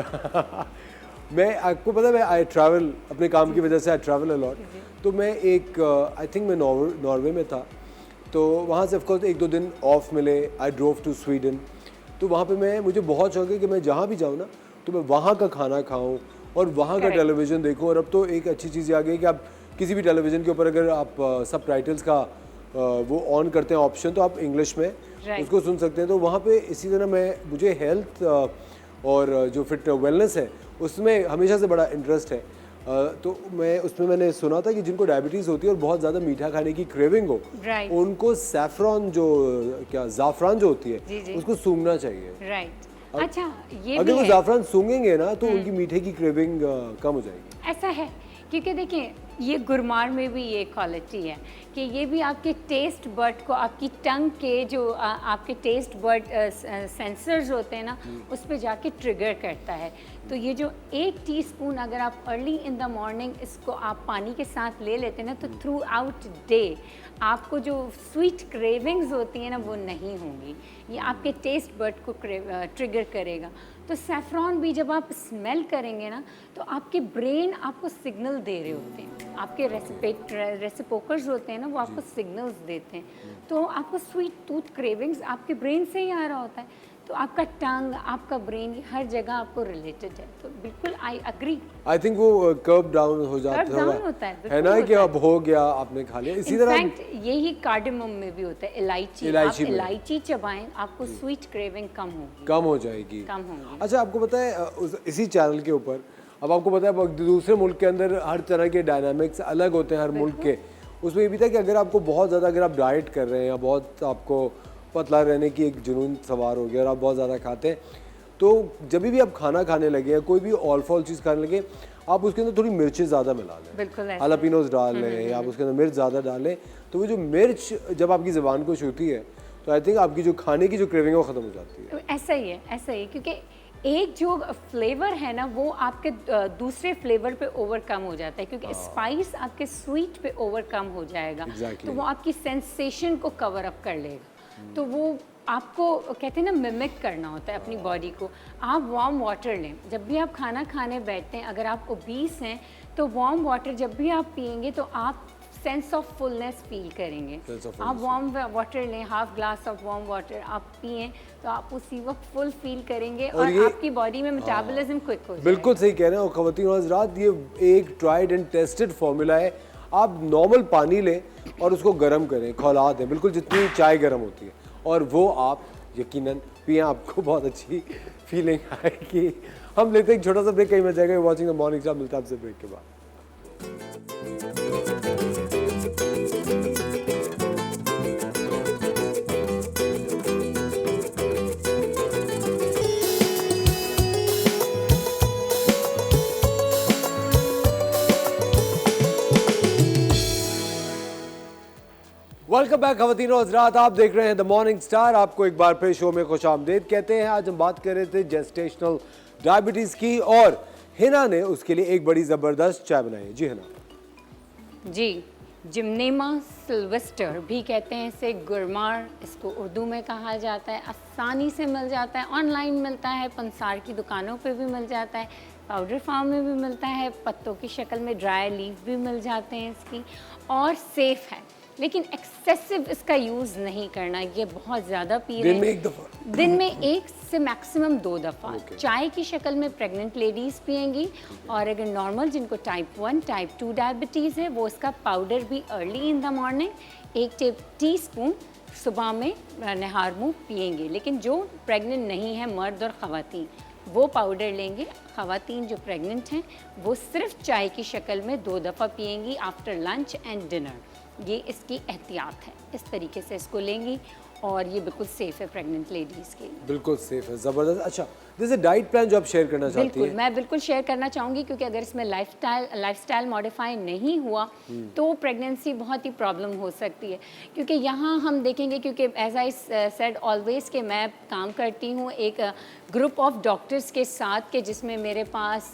मैं आपको पता है, मैं आई ट्रैवल, अपने काम की वजह से आई ट्रैवल अ लॉट। तो मैं एक आई थिंक मैं नॉर्वे में था, तो वहाँ से ऑफकोर्स 1-2 दिन ऑफ मिले। I drove to Sweden. तो वहाँ पे मुझे बहुत शौक है कि मैं जहाँ भी जाऊँ ना तो मैं वहाँ का खाना खाऊँ और वहाँ का टेलीविज़न देखूँ। और अब तो एक अच्छी चीज़ आ गई कि आप किसी भी टेलीविज़न के ऊपर अगर आप सब टाइटल्स का वो ऑन करते हैं ऑप्शन, तो आप इंग्लिश में उसको सुन सकते हैं। तो वहाँ पे इसी तरह मुझे हेल्थ और जो फिट वेलनेस है उसमें हमेशा से बड़ा इंटरेस्ट है। तो मैंने सुना था कि जिनको डायबिटीज़ होती है और बहुत ज़्यादा मीठा खाने की क्रेविंग हो, उनको ज़ाफ़रान जो होती है उसको सूंघना चाहिए।
अच्छा, ये
अगर वो ज़ाफ़रान सूंघेंगे ना तो उनकी मीठे की क्रेविंग कम हो जाएगी।
ऐसा है, क्योंकि देखिए ये गुरमार में भी ये क्वालिटी है कि ये भी आपके टेस्ट बर्ड को, आपकी टंग के जो आपके टेस्ट बर्ड सेंसर्स होते हैं ना, उस पे जाके ट्रिगर करता है। तो ये जो 1 टीस्पून अगर आप अर्ली इन द मॉर्निंग इसको आप पानी के साथ ले लेते हैं ना, तो थ्रू आउट डे आपको जो स्वीट क्रेविंग्स होती हैं ना वो नहीं होंगी। ये आपके टेस्ट बर्ड को ट्रिगर करेगा। तो सैफ़रॉन भी जब आप स्मेल करेंगे ना तो आपके ब्रेन आपको सिग्नल दे रहे होते हैं, आपके रेसिपोकर्स होते हैं ना वो आपको सिग्नल्स देते हैं। तो आपको स्वीट टूथ क्रेविंग्स आपके ब्रेन से ही आ रहा होता है। तो आपका टंग, आपका ब्रेन, हर जगह आपको रिलेटेड है। तो बिल्कुल आई एग्री।
आई थिंक वो कर्व डाउन हो जाता है ना कि अब हो गया, आपने खा लिया। इसी तरह
इनफैक्ट यही कार्डेमम में भी होता है, इलायची चबाएं, आपको स्वीट क्रेविंग कम हो जाएगी।
अच्छा, आपको पता है इसी चैनल के ऊपर, अब आपको पता है दूसरे मुल्क के अंदर हर तरह के डायनामिक्स अलग होते हैं हर मुल्क के। उसमें ये भी था कि अगर आपको बहुत ज़्यादा, अगर आप डाइट कर रहे हैं या बहुत आपको पतला रहने की एक जुनून सवार हो गया और आप बहुत ज़्यादा खाते हैं, तो जब भी आप खाना खाने लगे या कोई भी ऑल फॉल चीज़ खाने लगे, आप उसके अंदर थोड़ी मिर्चें ज़्यादा मिला लें,
बिल्कुल ऐसा।
हालापिनोज डाल लें या आप उसके अंदर मिर्च ज़्यादा डाल लें, तो वो जो मिर्च जब आपकी ज़बान को छूती है तो आई थिंक आपकी जो खाने की जो क्रेविंग है वो ख़त्म हो जाती है।
ऐसा ही है, ऐसा ही, क्योंकि एक जो फ्लेवर है ना वो आपके दूसरे फ्लेवर पे ओवरकम हो जाता है, क्योंकि स्पाइस आपके स्वीट पे ओवरकम हो जाएगा।
Exactly.
तो वो आपकी सेंसेशन को कवर अप कर लेगा। तो वो आपको कहते हैं ना मिमिक करना होता है अपनी बॉडी को। आप वार्म वाटर लें जब भी आप खाना खाने बैठते हैं। अगर आप ओबीस हैं तो वार्म वाटर जब भी आप पिएंगे तो आप सेंस ऑफ फुलनेस फील करेंगे। आप वार्म वाटर लें, half glass of warm water आप पिएं तो आप उसी वक्त फुल फील करेंगे और आपकी बॉडी में मेटाबॉलिज्म क्विक हो जाएगा।
बिल्कुल सही कह रहे हैं। और ख़वातीन और हज़रात, ये एक ट्राइड एंड टेस्टेड फार्मूला है। आप नॉर्मल पानी लें और उसको गर्म करें, खौला दें, बिल्कुल जितनी चाय गर्म होती है, और वो आप यकीनन पिएं, आपको बहुत अच्छी फीलिंग आएगी। हम लेते हैं एक छोटा सा ब्रेक, कहीं में जाएगा। वॉचिंग द मॉर्निंग स्टार, मिलता है आपसे ब्रेक के बाद। वेलकम बैक ख़वातीन और हज़रात, आप देख रहे हैं द मॉर्निंग स्टार। आपको एक बार फिर शो में खुशामदीद कहते हैं। आज हम बात कर रहे थे जेस्टेशनल डायबिटीज़ की, और हिना ने उसके लिए एक बड़ी ज़बरदस्त चाय बनाई है। जी हिना
जी, जिमनेमा सिल्वेस्टर भी कहते हैं इसे, गुरमार इसको उर्दू में कहा जाता है। आसानी से मिल जाता है, ऑनलाइन मिलता है, पंसार की दुकानों पे भी मिल जाता है, पाउडर फॉर्म में भी मिलता है, पत्तों की शक्ल में ड्राई लीफ भी मिल जाते हैं इसकी, और सेफ़ है। लेकिन एक्सेसिव इसका यूज़ नहीं करना। ये बहुत ज़्यादा पी रहे हैं,
दिन में एक दफ़ा,
दिन में एक से मैक्सिमम 2 दफ़ा चाय की शक्ल में प्रेग्नेंट लेडीज़ पिएंगी। और अगर नॉर्मल जिनको टाइप 1 टाइप 2 डायबिटीज़ है वो इसका पाउडर भी early in the morning 1 teaspoon सुबह में नहार मुँह पिएंगे। लेकिन जो प्रेग्नेंट नहीं है मर्द और ख़वातीन वो पाउडर लेंगे। ख़वातीन जो प्रेग्नेंट हैं वो सिर्फ चाय की शक्ल में 2 दफ़ा पिएंगी आफ्टर लंच एंड डिनर। ये इसकी एहतियात है, इस तरीके से इसको लेंगी और ये बिल्कुल सेफ़ है प्रेग्नेंट लेडीज़ के लिए।
बिल्कुल सेफ है, ज़बरदस्त। अच्छा, जैसे डाइट प्लान जो आप शेयर करना चाहती
बिल्कुल,
हैं?
मैं बिल्कुल शेयर करना चाहूँगी, क्योंकि अगर इसमें लाइफस्टाइल मॉडिफाई नहीं हुआ तो प्रेगनेंसी बहुत ही प्रॉब्लम हो सकती है। क्योंकि यहाँ हम देखेंगे, क्योंकि एज आई सेड ऑलवेज कि मैं काम करती हूँ एक ग्रुप ऑफ डॉक्टर्स के साथ, के जिसमें मेरे पास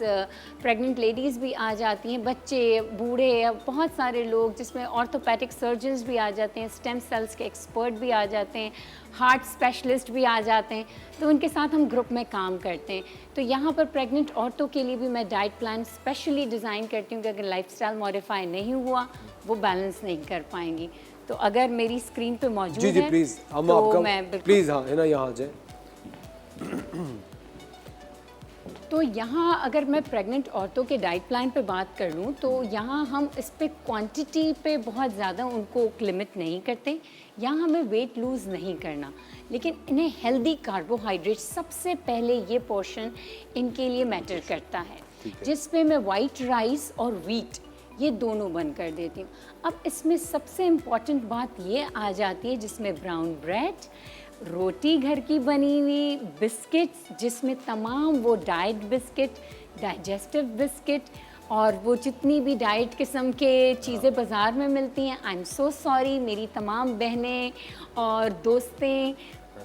प्रेग्नेंट लेडीज़ भी आ जाती हैं, बच्चे, बूढ़े, बहुत सारे लोग, जिसमें ऑर्थोपैडिक सर्जन्स भी आ जाते हैं, स्टेम सेल्स के एक्सपर्ट भी आ जाते हैं, हार्ट स्पेशलिस्ट भी आ जाते हैं। तो उनके साथ हम ग्रुप में काम करते हैं। तो यहाँ पर प्रेग्नेंट औरतों के लिए भी मैं डाइट प्लान स्पेशली डिज़ाइन करती हूँ कि अगर लाइफस्टाइल मॉडिफाई नहीं हुआ वो बैलेंस नहीं कर पाएंगी। तो अगर मेरी स्क्रीन पे मौजूद
जी जी
है
प्लीज़, हम
तो
आपका
मैं बिल्कुल,
प्लीज़, हाँ है ना, यहाँ आ जाए।
तो यहाँ अगर मैं प्रेग्नेंट औरतों के डाइट प्लान पे बात कर लूँ तो यहाँ हम इस पे क्वांटिटी पे बहुत ज़्यादा उनको लिमिट नहीं करते। यहाँ हमें वेट लूज़ नहीं करना, लेकिन इन्हें हेल्दी कार्बोहाइड्रेट सबसे पहले ये पोर्शन इनके लिए मैटर करता है, जिसमें मैं वाइट राइस और वीट ये दोनों बंद कर देती हूँ। अब इसमें सबसे इम्पॉर्टेंट बात ये आ जाती है, जिसमें ब्राउन ब्रेड, रोटी घर की बनी हुई, बिस्किट्स जिसमें तमाम वो डाइट बिस्किट, डाइजेस्टिव बिस्किट और वो जितनी भी डाइट किस्म के चीज़ें बाज़ार में मिलती हैं। आई एम सो सॉरी, मेरी तमाम बहनें और दोस्तें,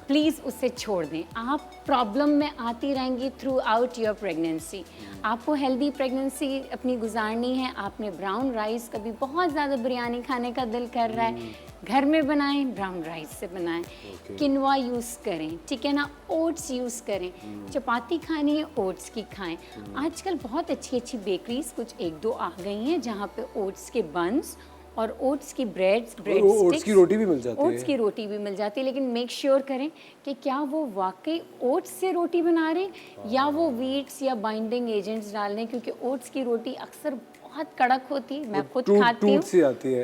प्लीज़ उसे छोड़ दें। आप प्रॉब्लम में आती रहेंगी थ्रू आउट योर प्रेगनेंसी। आपको हेल्दी प्रेगनेंसी अपनी गुजारनी है। आपने ब्राउन राइस, कभी बहुत ज़्यादा बिरयानी खाने का दिल कर रहा है, घर में बनाएं, ब्राउन राइस से बनाएं। किनवा यूज़ करें, ठीक है ना, ओट्स यूज़ करें। चपाती खानी है, ओट्स की खाएं। आजकल बहुत अच्छी अच्छी बेकरीज कुछ 1-2 आ गई हैं जहाँ पे ओट्स के बन्स और ओट्स की ब्रेड
ओट्स की रोटी भी मिल जाती है।
ओट्स की रोटी भी मिल जाती है, लेकिन मेक श्योर करें कि क्या वो वाकई ओट्स से रोटी बना रहे या वो वीट्स या बाइंडिंग एजेंट्स डाल रहे हैं, क्योंकि ओट्स की रोटी अक्सर बहुत कड़क होती है। मैं खुद खाती हूँ,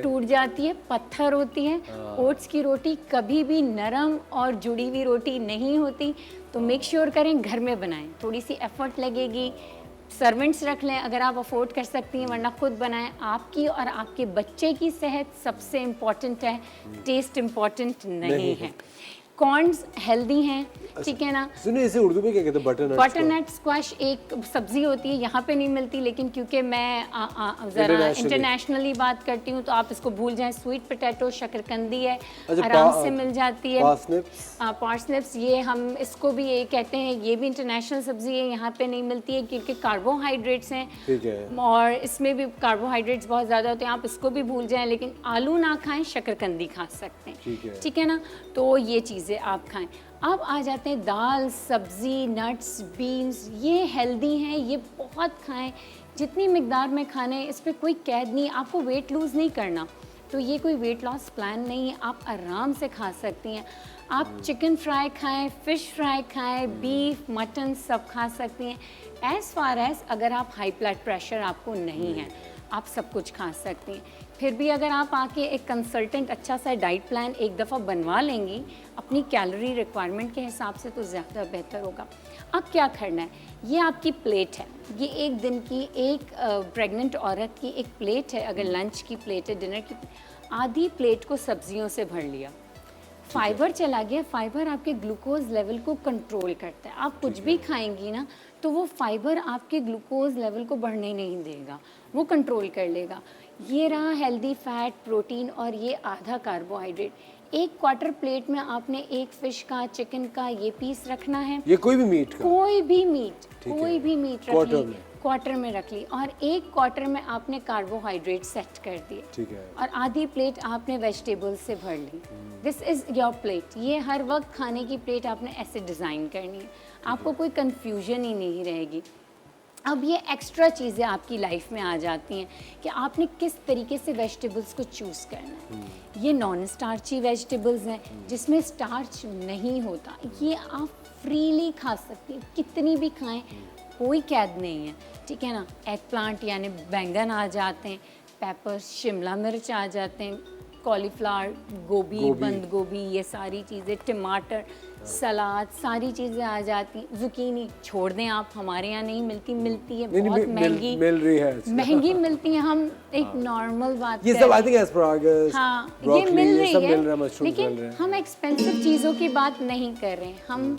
टूट जाती है, पत्थर होती है। ओट्स की रोटी कभी भी नरम और जुड़ी हुई रोटी नहीं होती। तो मेक श्योर करें घर में बनाएं। थोड़ी सी एफर्ट लगेगी, सर्वेंट्स रख लें अगर आप अफोर्ड कर सकती हैं, वरना खुद बनाएं। आपकी और आपके बच्चे की सेहत सबसे इम्पॉर्टेंट है, टेस्ट इम्पॉर्टेंट नहीं है। कॉर्न्स हेल्दी हैं, ठीक है ना।
सुनिए इसे उर्दू में क्या कहते हैं?
बटरनट स्क्वैश एक सब्जी होती है, यहाँ पे नहीं मिलती, लेकिन क्योंकि मैं ज़रा इंटरनेशनली बात करती हूँ तो आप इसको भूल जाएं। स्वीट पोटैटो शकरकंदी है, आराम से मिल जाती है। पार्सनिप्स, ये हम इसको भी ये कहते हैं, ये भी इंटरनेशनल सब्जी है, यहाँ पे नहीं मिलती है क्योंकि कार्बोहाइड्रेट्स हैं,
ठीक है,
और इसमें भी कार्बोहाइड्रेट्स बहुत ज़्यादा होते हैं, आप इसको भी भूल जाएं। लेकिन आलू ना खाएं, शकरकंदी खा सकते हैं, ठीक है ना। तो ये चीज़ें आप खाएं। अब आ जाते हैं दाल, सब्ज़ी, नट्स, बीन्स, ये हेल्दी हैं, ये बहुत खाएं, जितनी मिकदार में खाने, इस पर कोई कैद नहीं। आपको वेट लूज़ नहीं करना, तो ये कोई वेट लॉस प्लान नहीं है, आप आराम से खा सकती हैं। आप चिकन फ्राई खाएं, फ़िश फ्राई खाएं, बीफ, मटन सब खा सकती हैं। एज़ फार एज़ अगर आप हाई ब्लड प्रेशर आपको नहीं है, आप सब कुछ खा सकती हैं। फिर भी अगर आप आके एक कंसल्टेंट अच्छा सा डाइट प्लान एक दफ़ा बनवा लेंगी अपनी कैलोरी रिक्वायरमेंट के हिसाब से, तो ज़्यादा बेहतर होगा। अब क्या करना है, ये आपकी प्लेट है, ये एक दिन की एक प्रेग्नेंट औरत की एक प्लेट है। अगर लंच की प्लेट है, डिनर की, आधी प्लेट को सब्जियों से भर लिया, फाइबर चला गया। फाइबर आपके ग्लूकोज लेवल को कंट्रोल करता है। आप कुछ भी खाएंगी ना तो वो फाइबर आपके ग्लूकोज लेवल को बढ़ने नहीं देगा, वो कंट्रोल कर लेगा। ये रहा हेल्दी फैट, प्रोटीन, और ये आधा कार्बोहाइड्रेट। एक क्वार्टर प्लेट में आपने एक फिश का, चिकन का ये पीस रखना है,
ये कोई भी मीट का,
कोई भी मीट रख
क्वार्टर
ली, क्वार्टर में रख ली, और एक क्वार्टर में आपने कार्बोहाइड्रेट सेट कर दिए,
ठीक है,
और आधी प्लेट आपने वेजिटेबल्स से भर ली। This is your plate. ये हर वक्त खाने की प्लेट आपने ऐसे डिज़ाइन करनी है, आपको कोई कन्फ्यूजन ही नहीं रहेगी। अब ये एक्स्ट्रा चीज़ें आपकी लाइफ में आ जाती हैं कि आपने किस तरीके से वेजिटेबल्स को चूज़ करना है। ये नॉन स्टार्ची वेजिटेबल्स हैं जिसमें स्टार्च नहीं होता, ये आप फ्रीली खा सकती हैं, कितनी भी खाएं, कोई कैद नहीं है, ठीक है ना। एग प्लांट यानी बैंगन आ जाते हैं, पेपर्स, शिमला मिर्च आ जाते हैं, कॉलीफ्लावर, गोभी, बंद गोभी, ये सारी चीज़ें, टमाटर, सलाद, सारी चीज़ें आ जाती हैं। जुकीनी छोड़ दें आप, हमारे यहाँ नहीं मिलती, मिलती है बहुत महंगी,
मिल रही है,
महंगी मिलती है। हम एक नॉर्मल बात
ये सब आई थिंक एस्परागस,
हाँ,
ब्रोकली,
ये मिल रही है,
मशरूम मिल रहे हैं।
हम एक्सपेंसिव चीज़ों की बात नहीं कर रहे हैं, हम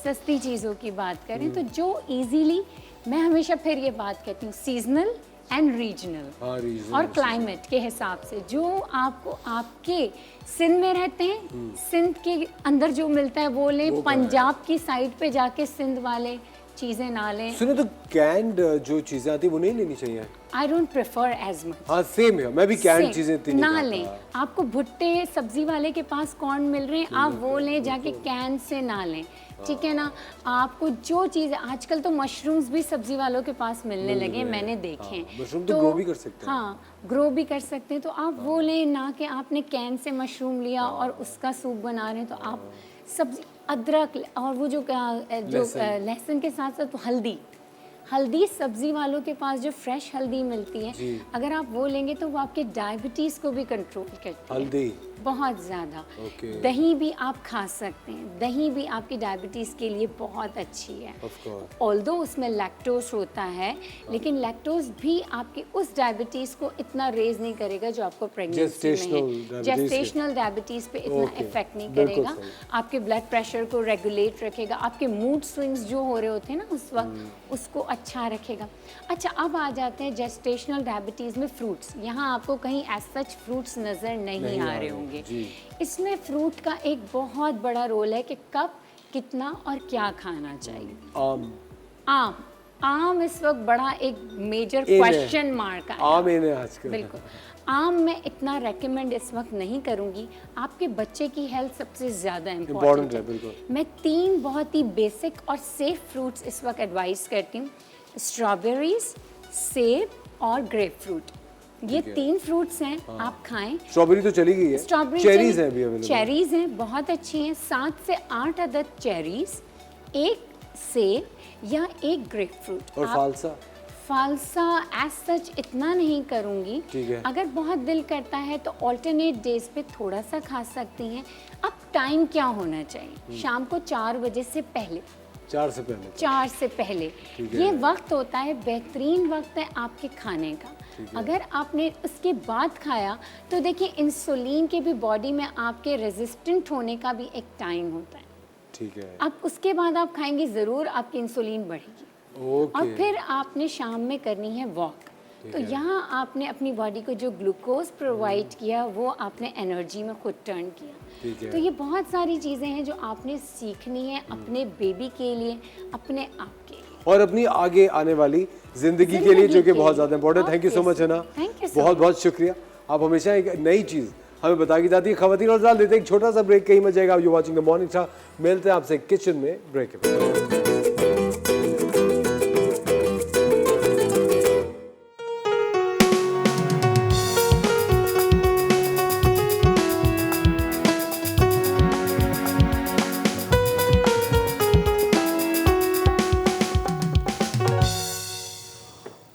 सस्ती चीज़ों की बात कर रहे हैं। तो जो इजीली, मैं हमेशा फिर ये बात कहती हूँ, सीजनल एंड रीजनल और क्लाइमेट के हिसाब से, जो आपको आपके सिंध में रहते हैं, सिंध के अंदर जो मिलता है वो लें, पंजाब की साइड पे जाके सिंध वाले चीज़ें ना लें।
सुनो, तो कैंड जो चीज़ें आती है वो नहीं लेनी चाहिए?
I don't prefer as much.
हाँ सेम है, मैं भी कैंड चीज़ें इतनी नहीं
ना लें। आपको भुट्टे सब्जी वाले के पास कॉर्न मिल रहे हैं, आप वो लें, जाके कैन से ना लें, ठीक है ना। आपको जो चीज़, आजकल तो मशरूम्स भी सब्जी वालों के पास मिलने लगे, मैंने देखे हैं।
मशरूम तो ग्रो भी कर सकते हैं।
हाँ, ग्रो भी कर सकते हैं, तो आप वो लें, ना कि आपने कैन से मशरूम लिया और उसका सूप बना रहे हैं। तो आप सब्जी, अदरक, और वो जो लहसुन के साथ साथ हल्दी सब्जी वालों के पास जो फ्रेश हल्दी मिलती है, अगर आप वो लेंगे तो वो आपके डायबिटीज़ को भी कंट्रोल करती है,
हल्दी
बहुत ज़्यादा। दही भी आप खा सकते हैं, दही भी आपकी डायबिटीज़ के लिए बहुत अच्छी है। ऑल्दो उसमें लैक्टोज होता है, लेकिन लैक्टोज भी आपकी उस डायबिटीज़ को इतना रेज नहीं करेगा जो आपको प्रेगनेंसी में है। जेस्टेशनल डायबिटीज़ पे इतना इफेक्ट नहीं करेगा, आपके ब्लड प्रेशर को रेगुलेट रखेगा, आपके मूड स्विंग्स जो हो रहे होते हैं ना उस वक्त, उसको अच्छा रखेगा। अच्छा, अब आ जाते हैं जेस्टेशनल डायबिटीज़ में फ्रूट्स। यहाँ आपको कहीं एज सच फ्रूट्स नज़र नहीं आ रहे होंगे। इसमें फ्रूट का एक बहुत बड़ा रोल है कि कब, कितना और क्या खाना चाहिए। आम इस वक्त बड़ा एक मेजर क्वेश्चन मार्क है।
आम है आजकल।
बिल्कुल, आम मैं इतना रेकमेंड इस वक्त नहीं करूँगी, आपके बच्चे की हेल्थ सबसे ज़्यादा इम्पोर्टेंट है।
बिल्कुल।
मैं 3 बहुत ही बेसिक और सेफ फ्रूट्स इस वक्त एडवाइस करती हूँ, स्ट्रॉबेरीज, सेब और ग्रेप फ्रूट। ये 3 फ्रूट्स हैं, आप खाएं।
स्ट्रॉबेरी तो चली गई है,
स्ट्रॉबेरी,
चेरीज हैं अभी अवेलेबल।
चेरीज हैं, बहुत अच्छी हैं, 7 से 8 अदद चेरीज, 1 सेब या 1 ग्रेप फ्रूट।
और
फालसा एज सच इतना नहीं करूँगी, अगर बहुत दिल करता है तो ऑल्टरनेट डेज पे थोड़ा सा खा सकती हैं। अब टाइम क्या होना चाहिए, शाम को 4 बजे से पहले,
4 से पहले।
4 से पहले ये वक्त होता है, बेहतरीन वक्त है आपके खाने का। अगर आपने उसके बाद खाया तो देखिए इंसुलिन के भी बॉडी में आपके रेजिस्टेंट होने का भी एक टाइम होता है।
ठीक है।
अब उसके बाद आप खाएंगे ज़रूर, आपकी इंसुलिन बढ़ेगी।
ओके।
और फिर आपने शाम में करनी है वॉक। तो यहाँ आपने अपनी बॉडी को जो ग्लूकोज प्रोवाइड किया वो आपने एनर्जी में खुद टर्न किया। तो ये बहुत सारी चीज़ें हैं जो आपने सीखनी है अपने बेबी के लिए, अपने आप के लिए,
और अपनी आगे आने वाली जिंदगी के लिए, जो कि बहुत ज़्यादा important. Thank you so much है ना, बहुत बहुत शुक्रिया। आप हमेशा एक नई चीज़ हमें बता की जाती है। खवातीन और देते हैं एक छोटा सा ब्रेक, कहीं मत जाएगा। आप you watching the morning show. मिलते हैं आपसे किचन में ब्रेक के बाद।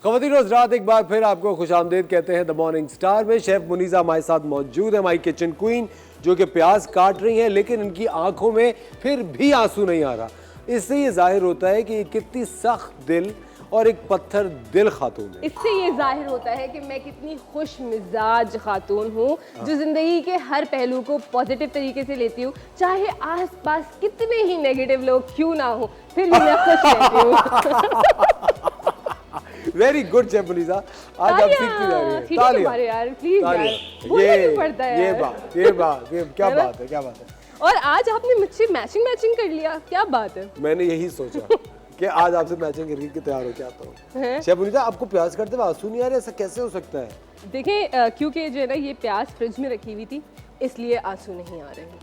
खवातीन और हज़रात, एक बार फिर आपको खुशामदीद कहते हैं द मॉर्निंग स्टार में। शेफ मुनीज़ा हमारे साथ मौजूद है, हमारी किचन क्वीन, जो कि प्याज काट रही हैं, लेकिन इनकी आंखों में फिर भी आंसू नहीं आ रहा। इससे ये जाहिर होता है कि ये कितनी सख्त दिल और एक पत्थर दिल खातून है।
इससे ये जाहिर होता है कि मैं कितनी खुश मिजाज खातून हूँ, जो जिंदगी के हर पहलू को पॉजिटिव तरीके से लेती हूँ। चाहे आसपास कितने ही नेगेटिव लोग क्यों ना हो, फिर भी मैं खुश रहती हूँ।
वेरी गुड शेफ मुनीज़ा, आज आप सीखती जा रही हैं।
ठीक है तुम्हारे यार, प्लीज यार, बोलना नहीं पड़ता है
ये
यार।
बात क्या बात है, क्या बात है।
और आज आपने मुझसे मैचिंग कर लिया, क्या बात है।
मैंने यही सोचा कि आज आपसे मैचिंग करके तैयार होकर आता हूँ। शेफ मुनीज़ा, आपको प्याज काटते हुए आंसू नहीं आ रहे, ऐसा कैसे हो सकता है?
देखें, क्योंकि जो है ना ये प्याज फ्रिज में रखी हुई थी, इसलिए आंसू नहीं आ रहे हैं।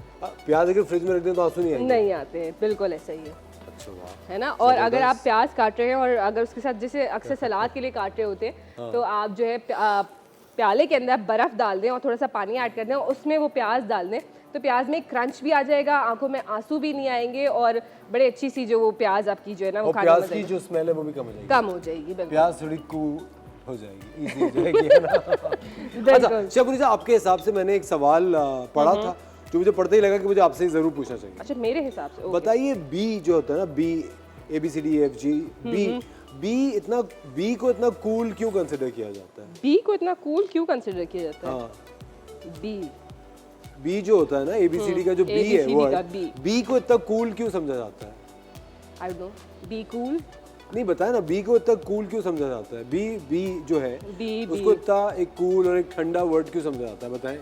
प्याज अगर फ्रिज में रख दें तो आंसू नहीं आएंगे?
नहीं आते हैं, बिल्कुल ऐसा ही है।
अच्छा, वाह।
है ना। और अगर आप प्याज काट रहे हैं और अगर उसके साथ जैसे अक्सर सलाद के लिए काट रहे होते हैं, तो आप जो है प्याले के अंदर बर्फ़ डाल दें और थोड़ा सा पानी ऐड कर दें और उसमें वो प्याज डाल दें, तो प्याज में क्रंच भी आ जाएगा, आंखों में आंसू भी नहीं आएंगे और बड़े अच्छी सी जो वो प्याज आपकी जो है ना वो खाने में
प्याज की जो स्मेल है वो भी कम हो जाएगी।
कम हो जाएगी, बिल्कुल।
प्याज थोड़ी कूल हो जाएगी, इजी हो जाएगी, है ना। अच्छा शेफ मुनीज़ा, आपके हिसाब से मैंने एक सवाल पढ़ा था जो मुझे पढ़ते ही लगा कि मुझे आपसे जरूर पूछना चाहिए।
अच्छा, मेरे हिसाब से
बताइए, बी जो होता है ना, बी ABCDEFG, बी को इतना कूल क्यों कंसिडर किया जाता है?
बी को इतना कूल क्यों कंसिडर किया जाता है?
हाँ,
बी
जो होता है ना ABCD का जो बी है, वो बी को इतना कूल क्यों समझा जाता है?
I don't know, be cool
नहीं बताया ना, बी को इतना कूल क्यों समझा जाता है? बी जो है उसको इतना एक कूल और एक ठंडा वर्ड क्यों समझा जाता है, बताएं।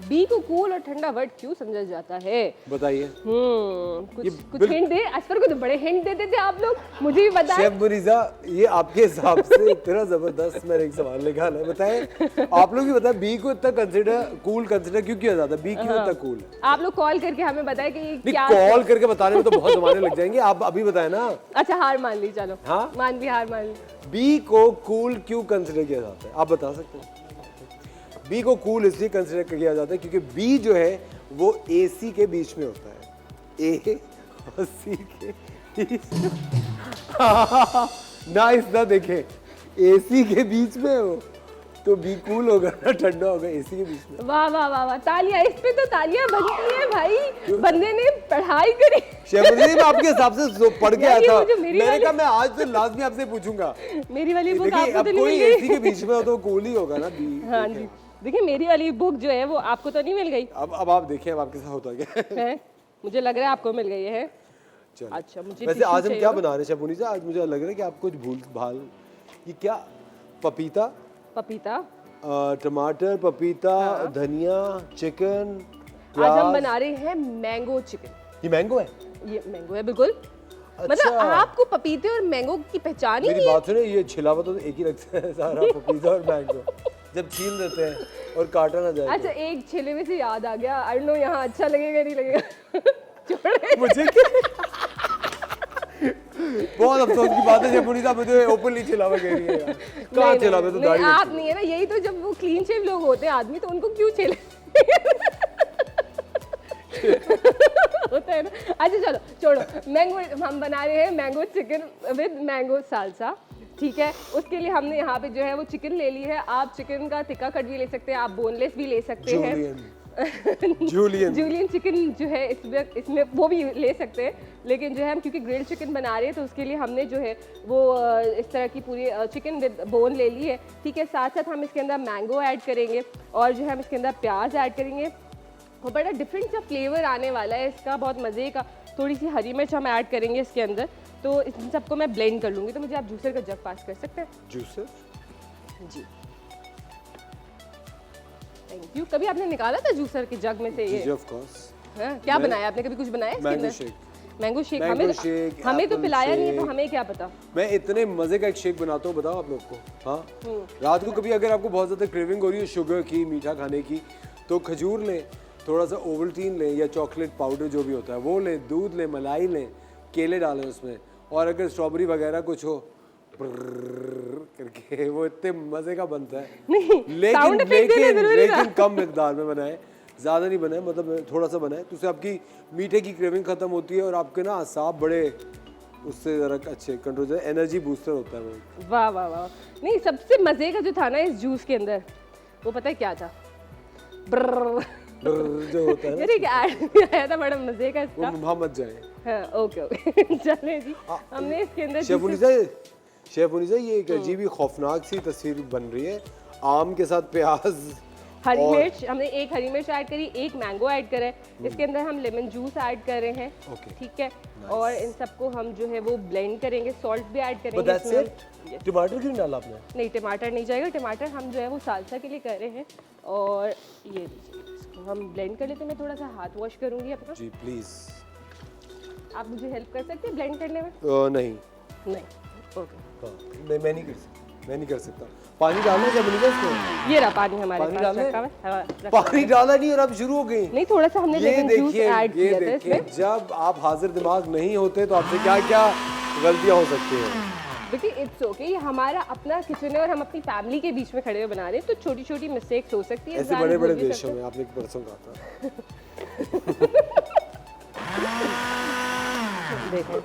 बी को कूल और ठंडा वर्ड क्यों समझा जाता है?
बताइए।
कुछ हिंट दे। असफर को तो बड़े हिंट देते थे आप लोग, मुझे भी बताएं।
शेफ मुनीज़ा, ये आपके हिसाब से इतना जबरदस्त मैंने एक सवाल निकाला है, बताएं। आप लोग भी बताएं, बी को इतना कूल कंसिडर क्यों किया जाता है? बी क्यों इतना कूल है?
आप लोग कॉल करके हमें बताएं कि ये क्या।
कॉल करके बताने में तो बहुत जमाने लग जाएंगे, आप अभी बताएं ना।
अच्छा, हार मान ली, चलो।
हाँ,
मान ली, हार मान ली।
बी को कूल क्यों कंसिडर किया जाता है, आप बता सकते हैं? बी को कूल इसलिए कंसिडर किया जाता है क्योंकि बी जो है वो AC के बीच में होता है, A और C के बीच में। नाइस ना, देखें AC के बीच में हो तो बी कूल होगा ना, ठंडा होगा AC के बीच में।
वाह वाह वाह वाह, तालियां, इस पे तो तालियां बनती है भाई, बंदे ने पढ़ाई करी।
शेफ मुनीज़ा, मैं आपके हिसाब से पढ़ के आया था, मैंने कहा मैं आज तो लाजमी आपसे पूछूंगा।
मेरी वाली बुक
देखिए,
आपको
अब
तो नहीं
कोई
मिल
AC के बीच में हो तो कूल ही होगा ना, बी।
हाँ जी, देखिए मेरी वाली बुक जो है वो आपको तो नहीं मिल गई।
अब आप देखिए, अब आपके साथ होता क्या
है। मुझे लग रहा है आपको मिल गई है।
चलो।
अच्छा, मुझे
वैसे आज हम क्या बना रहे हैं शेफ मुनीज़ा? आज मुझे लग रहा है कि आप कुछ भूल भाल, ये क्या, पपीता, टमाटर, पपीता, धनिया, चिकन,
आज हम बना रहे हैं मैंगो चिकन।
ये मैंगो है?
ये मैंगो है, बिल्कुल।
अच्छा।
मतलब आपको पपीते और मैंगो की पहचान ही
मेरी
नहीं है?
बात सुने, ये छिला हुआ तो एक ही रखते हैं सारा, पपीता और मैंगो, जब छील देते हैं और काटा ना जाए।
अच्छा, एक छिले में से याद आ गया, आई नो यहाँ अच्छा लगेगा नहीं लगेगा। छोड़े
मुझे बहुत अफसोस की बात है शेफ मुनीज़ा, मुझे ओपनली छिलावा कह रही है यार। कहाँ छिलावा? तो दाढ़ी
आप नहीं है ना, यही तो, जब वो क्लीन शेव लोग होते हैं आदमी, तो उनको क्यों छिले होता है ना। अच्छा चलो छोड़ो, मैंगो हम बना रहे हैं mango chicken with mango salsa, ठीक है। उसके लिए हमने यहाँ पे जो है वो चिकन ले ली है। आप चिकन का तिक्का कट भी ले सकते हैं, आप बोनलेस भी ले सकते हैं।
जूलियन
जूलियन चिकन जो है इसमें वो भी ले सकते हैं, लेकिन जो है हम क्योंकि ग्रिल्ड चिकन बना रहे हैं तो उसके लिए हमने जो है वो इस तरह की पूरी चिकन विद बोन ले ली है। ठीक है, साथ साथ हम इसके अंदर मैंगो ऐड करेंगे और जो है हम इसके अंदर प्याज ऐड करेंगे और बड़ा डिफरेंट सा फ्लेवर आने वाला है इसका, बहुत मज़े का। थोड़ी सी हरी मिर्च हम ऐड करेंगे इसके अंदर। तो इन सबको मैं ब्लेंड कर लूँगी, तो मुझे आप जूसर का जग पास कर सकते हैं?
जूसर
जी, थैंक यू। कभी आपने निकाला था जूसर के जग में से ये?
जी ऑफ कोर्स।
हाँ, क्या बनाया आपने? कभी कुछ बनाया इसके
मैंगो
अंदर?
Shake.
Mango shake.
Mango shake,
हमें तो
एप्पल
पिलाया नहीं है, तो
शेक।
हमें क्या पता।
मैं इतने मजे का एक शेक बनाता हूँ, बताओ आप लोग को। हाँ, रात को कभी अगर आपको बहुत ज़्यादा क्रेविंग हो रही है शुगर की, मीठा खाने की, तो खजूर लें, थोड़ा सा ओवल्टीन लें या चॉकलेट पाउडर जो भी होता है वो लें, दूध लें, मलाई लें, केले डालें उसमें, और अगर स्ट्रॉबेरी वगैरह कुछ हो करके वो इतने मजे का बनता है।
sound effect देना जरूरी था।
लेकिन कम मिकदार में बनाए, ज़्यादा नहीं बनाए, मतलब थोड़ा सा बनाए, तो उससे आपकी मीठे की क्रेविंग खत्म होती है और आपके ना असाब बड़े उससे ज़रा अच्छे कंट्रोल जाए, एनर्जी बूस्टर होता है वो।
वाह वाह वाह। नहीं, सबसे मज़े का जो था ना इस जूस के अंदर, वो पता है क्या था?
जो होता है ना,
यार एक ऐड भी आया था बड़ा मज़े का
वो
इसका।
वहाँ मत जाए।
हाँ, ओके ओके चले जी। हमने इसके अंदर
शेफ उनिसा ये एक अजीब ही खौफनाक सी तस्वीर बन रही है। आम के साथ प्याज,
हरी
और-
मिर्च, हमने एक हरी मिर्च ऐड करी, एक मैंगो ऐड करा है, इसके अंदर हम लेमन जूस ऐड कर रहे हैं।
Okay.
ठीक है, और इन सबको हम जो है वो ब्लेंड करेंगे, सॉल्ट भी ऐड
But
करेंगे
that's
इसमें
it? टमाटर क्यों डाला आपने?
नहीं, टमाटर नहीं जाएगा। टमाटर हम जो है वो सालसा के लिए कर रहे हैं। और ये लीजिए, इसको हम ब्लेंड कर लेते हैं। मैं थोड़ा सा हाथ वॉश करूँगी अपना।
जी प्लीज।
आप मुझे हेल्प कर सकते हैं ब्लेंड करने में?
नहीं,
नहीं, ओके।
हाँ, मैं नहीं कर सकता, मैं नहीं कर सकता। पानी डालना है जब इसमें?
ये रहा पानी हमारे
पानी
पास
डालें?
रखा हुआ है। हाँ, रखा हुआ
पानी डाला नहीं और अब शुरू हो गई।
है। नहीं, थोड़ा सा हमने
ये
लेमन जूस
देखिए,
ऐड
ये
किया था
देखिए,
इसमें।
जब आप हाजिर दिमाग नहीं होते तो आपसे क्या क्या गलतियां हो सकती हैं।
देखिए, इट्स ओके, ये हमारा अपना किचन है और हम अपनी फैमिली के बीच में खड़े हुए बना रहे हैं, तो छोटी छोटी मिस्टेक्स हो सकती है।
ऐसे
इंसान
बड़े बड़े
भूल भी
देशों
सकता
में आपने परसों कहा था।
है। देखो,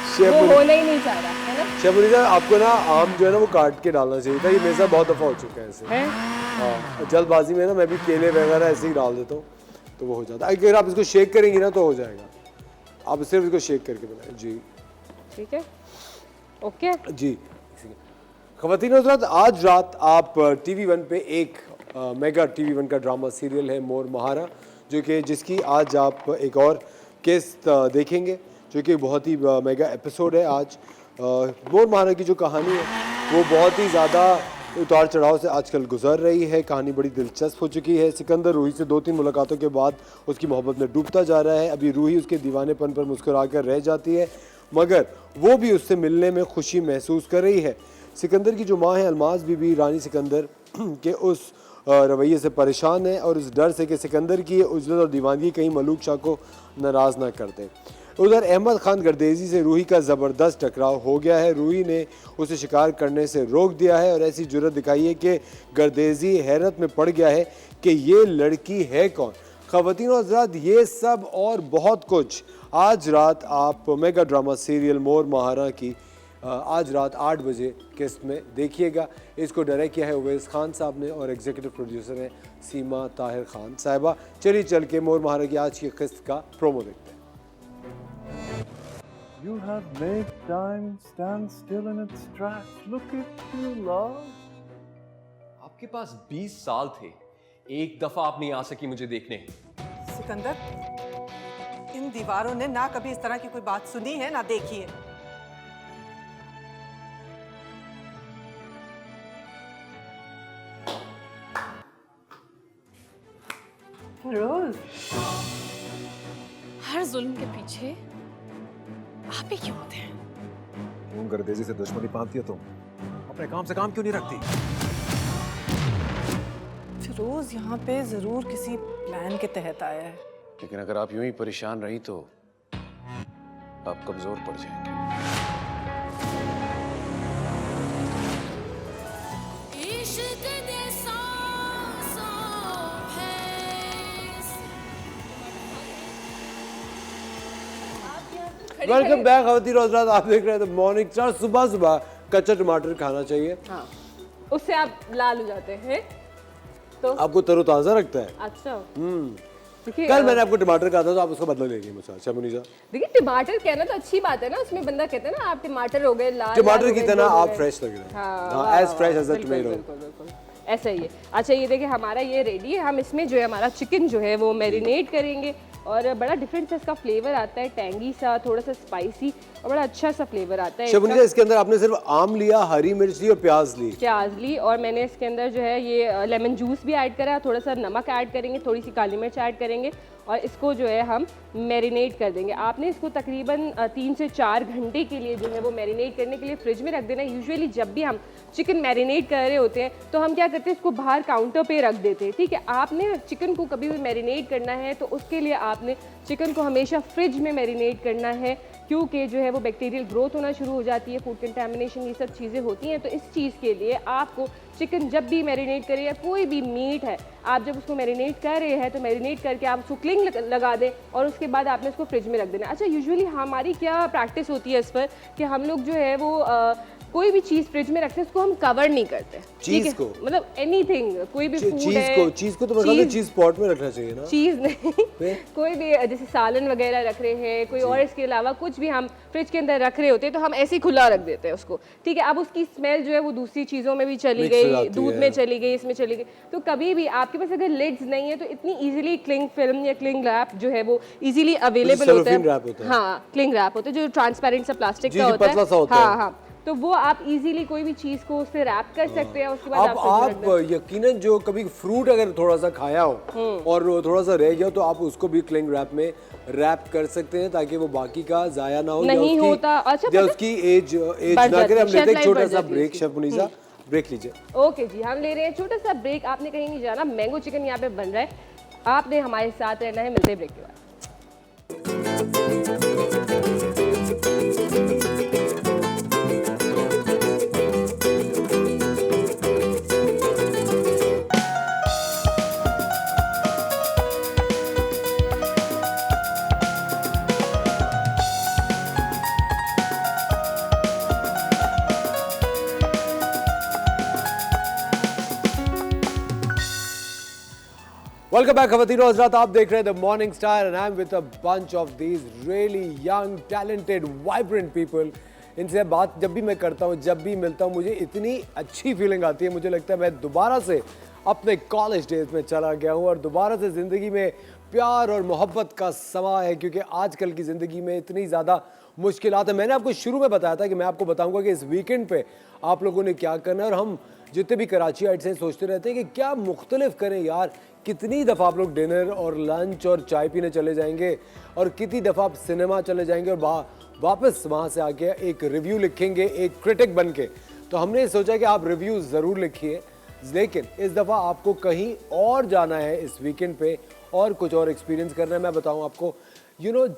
शेफ
वो
उनिसा-
होना ही नहीं चाह रहा है ना।
शेफ उनिसा, आपको ना आम जो है ना वो काट के डालना चाहिए था। ये मेरे साथ बहुत दफ़ा हो चुका है ऐसे।
है?
हाँ, जल्दबाजी में ना मैं भी केले वगैरह ऐसे ही डाल देता हूँ तो वो हो जाता है। अगर आप इसको शेक करेंगी ना तो हो जाएगा। आप सिर्फ इसको शेक करके बनाएं। जी
ठीक है, ओके।
जी। ख़वातीन और हज़रात, आज रात आप TV1 पे एक मेगा TV1 का ड्रामा सीरियल है मोर महारा, जो कि जिसकी आज आप एक और किस्त देखेंगे, जो कि बहुत ही मेगा एपिसोड है आज। मोर महारा की जो कहानी है वो बहुत ही ज़्यादा उतार चढ़ाव से आजकल गुजर रही है। कहानी बड़ी दिलचस्प हो चुकी है। सिकंदर रूही से 2-3 मुलाकातों के बाद उसकी मोहब्बत में डूबता जा रहा है। अभी रूही उसके दीवानेपन पर मुस्कुरा कर रह जाती है, मगर वो भी उससे मिलने में खुशी महसूस कर रही है। सिकंदर की जो माँ है अलमाज बीबी, रानी सिकंदर के उस रवैये से परेशान है और उस डर से कि सिकंदर की उजलत और दीवानगी कहीं मलूक शाह को नाराज़ ना कर दे। उधर अहमद खान गर्देजी से रूही का ज़बरदस्त टकराव हो गया है। रूही ने उसे शिकार करने से रोक दिया है और ऐसी जुर्रत दिखाई है कि गर्देजी हैरत में पड़ गया है कि ये लड़की है कौन। ख़वातीन और हज़रात, ये सब और बहुत कुछ आज रात आप मेगा ड्रामा सीरियल मोर महारा की आज रात 8 बजे किस्त में देखिएगा। इसको डायरेक्ट किया है उवैस खान साहब ने और एग्जीक्यूटिव प्रोड्यूसर हैं सीमा ताहिर खान साहिबा। चलिए चल के मोर महारा की आज की किस्त का प्रोमो देखते हैं।
You have made time stand still in its tracks. Look at you, love.
आपके पास 20 साल थे, एक दफा आप नहीं आ सकी मुझे देखने।
सिकंदर, इन दीवारों ने ना कभी इस तरह की कोई बात सुनी है ना देखी है। रोज,
हर जुल्म के पीछे आप ही क्यों होते हैं?
तुम गर्देजी से दुश्मनी बांधती हो, तुम अपने काम से काम क्यों नहीं रखती?
फिरोज यहाँ पे जरूर किसी प्लान के तहत आया है।
लेकिन अगर आप यूं ही परेशान रही तो आप कमजोर पड़ जाएंगे।
वेलकम बैक ख़वातीन और हज़रात, आप देख रहे थे मॉर्निंग स्टार। सुबह सुबह कच्चा टमाटर खाना चाहिए।
हाँ, उससे आप लाल हो जाते हैं। तो
आपको तरोताज़ा रखता है।
अच्छा देखिए
कल मैंने आपको टमाटर कहा था तो आप उसका बदला ले लिए मुझसे शर्मिला।
देखिए टमाटर कहना तो अच्छी बात है ना, उसमें बंदा कहता है ना आप टमाटर हो गए लाल
टमाटर
लाल
की
हो गए,
तरह
गोल हो
आप
गए।
फ्रेश लग रहे हैं।
हाँ,
एज फ्रेश एज अ
बिल्कुल,
टोमेटो।
बिल्कुल, बिल्कुल। ऐसा ही है। अच्छा ये देखिए हमारा ये रेडी है, हम इसमें जो है हमारा चिकन जो है वो मैरिनेट करेंगे और बड़ा डिफरेंट सा इसका फ्लेवर आता है, टैंगी सा, थोड़ा सा स्पाइसी और बड़ा अच्छा सा फ्लेवर आता है।
शर्मिला इसके अंदर आपने सिर्फ आम लिया, हरी मिर्च ली और प्याज ली।
प्याज ली और मैंने इसके अंदर जो है ये लेमन जूस भी ऐड करा, थोड़ा सा नमक ऐड करेंगे, थोड़ी सी काली मिर्च ऐड करेंगे और इसको जो है हम मैरिनेट कर देंगे। आपने इसको तकरीबन 3 से 4 घंटे के लिए जो है वो मैरिनेट करने के लिए फ्रिज में रख देना। यूजुअली जब भी हम चिकन मैरिनेट कर रहे होते हैं तो हम क्या करते हैं, इसको बाहर काउंटर पे रख देते हैं। ठीक है, आपने चिकन को कभी भी मैरिनेट करना है तो उसके लिए आपने चिकन को हमेशा फ्रिज में मैरिनेट करना है, क्योंकि जो है वो बैक्टीरियल ग्रोथ होना शुरू हो जाती है, फूड कंटेमिनेशन ये सब चीज़ें होती हैं। तो इस चीज़ के लिए आपको चिकन जब भी मैरिनेट करें या कोई भी मीट है, आप जब उसको मैरिनेट कर रहे हैं तो मैरिनेट करके आप उसको क्लिंग लगा दें और उसके बाद आपने उसको फ्रिज में रख देना। अच्छा यूजुअली हमारी क्या प्रैक्टिस होती है इस पर कि हम लोग जो है वो कोई भी चीज़ फ्रिज में रखते हैं उसको हम कवर नहीं करते। ठीक है,
चीज़ को?
मतलब एनीथिंग, कोई भी फूड है,
चीज को तो मेरे ख्याल में चीज पॉट में रखना चाहिए ना।
चीज़ नहीं कोई भी जैसे सालन वगैरह रख रहे हैं कोई और, इसके अलावा कुछ भी हम फ्रिज के अंदर रख रहे होते हैं तो हम ऐसे ही खुला रख देते हैं उसको। ठीक है, अब उसकी स्मेल जो है वो दूसरी चीज़ों में भी चली
Mix हो
गई,
जाती
दूध
है।
में चली गई, इसमें चली गई। तो कभी भी आपके पास अगर लिड्स नहीं है तो इतनी इजीली क्लिंग फिल्म या क्लिंग रैप जो है वो इजीली अवेलेबल होता
cellophane
है।
wrap होता है।
हाँ, क्लिंग रैप होता है जो ट्रांसपेरेंट सा प्लास्टिक
जी,
का
जी,
होता है।
पतला सा होता है।
हाँ हाँ, तो वो आप इजीली कोई भी चीज़ को उससे रैप कर सकते हैं। उसके बाद
आप यकीनन जो कभी फ्रूट अगर थोड़ा सा खाया हो और वो थोड़ा सा रह गया तो आप उसको भी क्लिंग रैप में रैप कर सकते हैं ताकि वो बाकी का जाया ना हो या
नहीं
उसकी-
होता। अच्छा,
या
पता-
उसकी एज
बढ़
ना करे। हम
जाती है,
लेते हैं एक
shelf
छोटा
life
सा
बढ़
ब्रेक।
जाती है।
शेफ मुनीसा ब्रेक लीजिए।
ओके जी, हम ले रहे हैं छोटा सा ब्रेक। आपने कहीं नहीं जाना, मैंगो चिकन यहाँ पे बन रहा है, आपने हमारे साथ रहना है। मिलते हैं ब्रेक के बाद।
वेलकम बैक खवातीन और हज़रात, आप देख रहे हैं the morning star and I am with a bunch of these really young talented vibrant people. इनसे बात जब भी मैं करता हूँ, जब भी मिलता हूँ, मुझे इतनी अच्छी फीलिंग आती है। मुझे लगता है मैं दोबारा से अपने कॉलेज डेज में चला गया हूँ और दोबारा से ज़िंदगी में प्यार और मोहब्बत का समा है, क्योंकि आजकल की ज़िंदगी में इतनी ज़्यादा मुश्किलात है। मैंने आपको शुरू में बताया था कि मैं आपको बताऊँगा कि इस वीकेंड पे आप लोगों ने क्या करना है। और हम जितने भी कराची आइट से सोचते रहते हैं कि क्या मुख्तलिफ करें यार, कितनी दफ़ा आप लोग डिनर और लंच और चाय पीने चले जाएंगे और कितनी दफ़ा आप सिनेमा चले जाएंगे और वापस वहाँ से आके एक रिव्यू लिखेंगे एक क्रिटिक बन के। तो हमने सोचा कि आप रिव्यू ज़रूर लिखिए, लेकिन इस दफ़ा आपको कहीं और जाना है इस वीकेंड पे और कुछ और एक्सपीरियंस करना है। मैं बताऊँ आपको,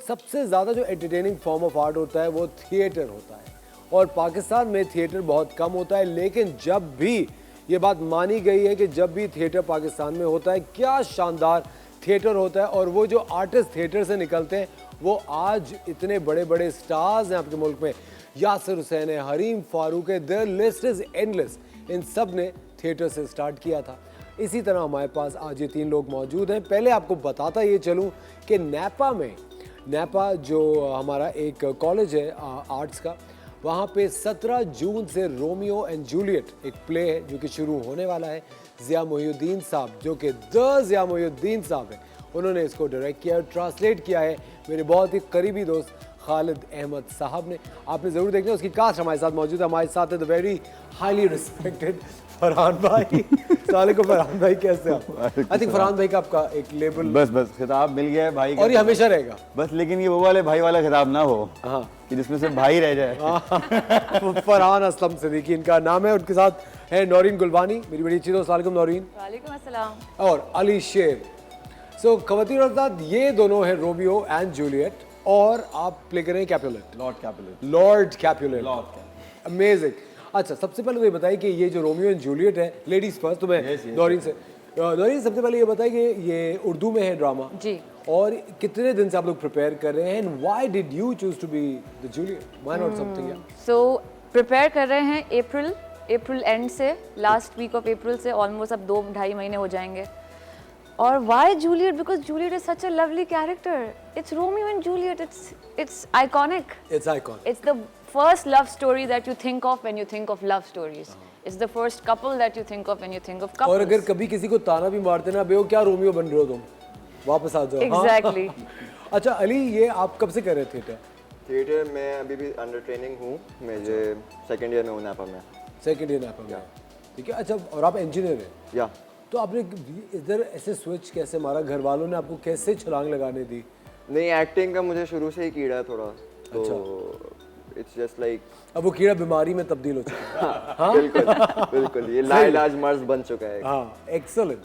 सबसे ज़्यादा जो एंटरटेनिंग फॉर्म ऑफ आर्ट होता है वो थिएटर होता है और पाकिस्तान में थिएटर बहुत कम होता है। लेकिन जब भी ये बात मानी गई है कि जब भी थिएटर पाकिस्तान में होता है, क्या शानदार थिएटर होता है। और वो जो आर्टिस्ट थिएटर से निकलते हैं वो आज इतने बड़े बड़े स्टार्स हैं आपके मुल्क में। यासिर हुसैन है, हरीम फारूक है, द लिस्ट इज एंडलेस। इन सब ने थिएटर से स्टार्ट किया था। इसी तरह हमारे पास आज ये 3 लोग मौजूद हैं। पहले आपको बताता ये चलूँ कि नैपा जो हमारा एक कॉलेज है आर्ट्स का, वहाँ पे 17 जून से रोमियो एंड जूलियट एक प्ले है जो कि शुरू होने वाला है। ज़िया मोहिउद्दीन साहब, जो कि द ज़िया मोहिउद्दीन साहब हैं, उन्होंने इसको डायरेक्ट किया और ट्रांसलेट किया है मेरे बहुत ही करीबी दोस्त खालिद अहमद साहब ने। आपने ज़रूर देखना, उसकी कास्ट हमारे साथ मौजूद है। हमारे साथ है the very highly respected Farhan भाई। वालेकुम फरहान भाई, कैसे आप? आई थिंक फरहान भाई का आपका एक लेबल
बस खिताब मिल गया है भाई का,
और ये हमेशा रहेगा
बस। लेकिन ये वो वाले भाई वाला खिताब ना हो
हाँ
कि जिसमें से भाई रह जाए।
फरहान असलम सिद्दीकी इनका नाम है। उनके साथ है नौरीन गुलबानी, मेरी बड़ी अच्छी दोस्त। वालेकुम नौरीन।
वालेकुम अस्सलाम।
और अली शेर। सो खवातीन और हज़रात, ये दोनों हैं रोमियो एंड जूलियट और आप प्ले करें कैपुलेट, लॉर्ड कैपुलेट। अमेजिंग। अच्छा, सबसे पहले तो ये बताइए कि ये जो रोमियो एंड जूलियट है, लेडीज फर्स्ट, तो मैं नौरीन से नौरीन सबसे पहले ये बताइए कि ये उर्दू में है ड्रामा
जी,
और कितने दिन से आप लोग प्रिपेयर कर रहे हैं and why did you choose to be the Juliet, why not something else?
So prepare कर रहे हैं
अप्रैल एंड से, लास्ट वीक ऑफ अप्रैल से ऑलमोस्ट अब 2-2.5 महीने हो जाएंगे। और why Juliet? Because Juliet is such a lovely character. It's Romeo and Juliet, it's iconic.
It's iconic.
It's the first love story that you think of when you think of love stories. It's the first couple that you think of when you think of couples.
और अगर कभी किसी को ताना भी मारते ना, बेओ क्या रोमियो बन रहे हो तुम, वापस आ जाओ।
Exactly.
अच्छा अली, ये आप कब से कर रहे थे
थिएटर में? अभी भी अंडर ट्रेनिंग हूँ, मुझे सेकंड ईयर में हूँ नापा में।
सेकंड ईयर नापा में, ठीक है। अच्छा, और आप इंजीनियर हैं?
या।
तो आपने इधर ऐसे स्विच कैसे मारा? घर वालों ने आपको कैसे छलांग लगाने दी?
नहीं, एक्टिंग का मुझे शुरू से ही कीड़ा है थोड़ा, तो इट्स जस्ट लाइक
अब वो कीड़ा बीमारी में तब्दील हो चुका है। हाँ?
बिल्कुल बिल्कुल, ये लाइलाज मर्ज बन चुका है।
हाँ, एक्सेलेंट।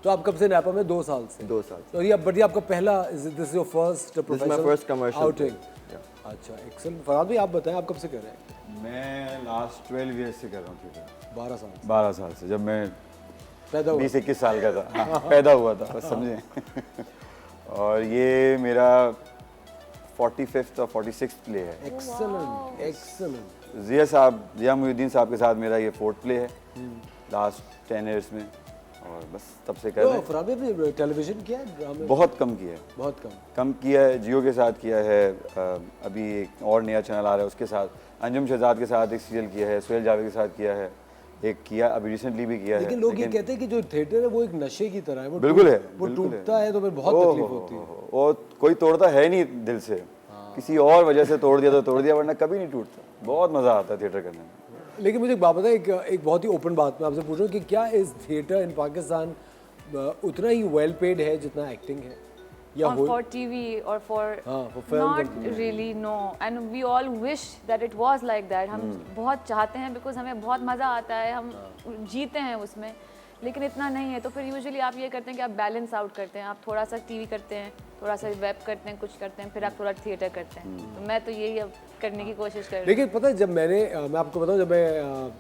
तो आप कब से नापा में? 2 साल से।
2 साल।
तो ये बढ़िया, आपका पहला, this is your first professional
first commercial
outing? अच्छा, एक्सेलेंट। फरहाद भाई आप बताएं, आप कब से कर रहे हैं?
मैं लास्ट 12 ईयर्स से कर रहा हूँ थिएटर।
12 साल।
12 साल से, जब मैं
पैदा हुआ?
20-21 साल का था। हाँ, पैदा हुआ था, बस समझे। और ये मेरा 45th और 46th प्ले है।
Excellent, excellent.
जिया मुहिउद्दीन साहब के साथ मेरा ये 4th प्ले है लास्ट 10 ईयर्स में, और बस तब से कर रहे हैं।
फरहाद भाई ने टेलीविजन किया है, ड्रामे?
बहुत कम किया है,
बहुत
कम किया है। जियो के साथ किया है, अभी एक और नया चैनल आ रहा है उसके साथ, अंजुम शहजाद के साथ एक सीरियल किया है, सुहेल जावेद के साथ किया है, एक किया अभी रिसेंटली भी किया है।
लेकिन लोग ये कहते हैं कि जो थिएटर है वो एक नशे की तरह है। वो
बिल्कुल है,
वो टूटता है तो फिर बहुत तकलीफ होती है।
और कोई तोड़ता है नहीं दिल से, किसी और वजह से तोड़ दिया तो तोड़ दिया, वरना कभी नहीं टूटता। बहुत मजा आता है थिएटर करने में।
लेकिन मुझे एक बात बताए, एक बहुत ही ओपन बात मैं आपसे पूछ रहा हूँ कि क्या इस थिएटर इन पाकिस्तान उतना ही वेल पेड है जितना एक्टिंग है? या
for TV or for not really, no, and we all wish that it was like that. हम बहुत चाहते हैं, बिकॉज हमें बहुत मज़ा आता है, हम जीते हैं उसमें, लेकिन इतना नहीं है। तो फिर यूजुअली आप ये करते हैं कि आप बैलेंस आउट करते हैं, आप थोड़ा सा TV करते हैं, थोड़ा सा वेब करते हैं, कुछ करते हैं, फिर आप थोड़ा थिएटर करते हैं। तो मैं तो यही अब करने की कोशिश कर रही हूँ।
लेकिन पता है, जब मैं आपको बताऊँ, जब मैं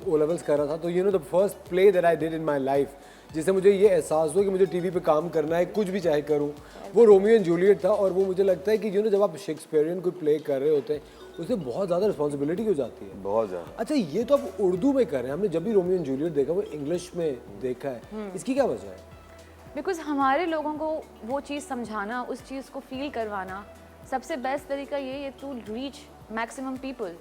O levels कर रहा था, तो you know the first play that I did in my life, जिससे मुझे ये एहसास हुआ कि मुझे टीवी पे काम करना है, कुछ भी चाहे करूं, वो रोमियो एंड जूलियट था। और वो मुझे लगता है कि यू नो जब आप शेक्सपियरियन कोई प्ले कर रहे होते हैं, उससे बहुत ज़्यादा रिस्पॉन्सिबिलिटी हो जाती है,
बहुत ज़्यादा।
अच्छा, ये तो आप उर्दू में कर रहे हैं, हमने जब भी रोमियो एंड जूलियट देखा वो इंग्लिश में देखा है, इसकी क्या वजह है?
बिकॉज हमारे लोगों को वो चीज़ समझाना, उस चीज़ को फील करवाना, सबसे बेस्ट तरीका ये है to reach maximum people.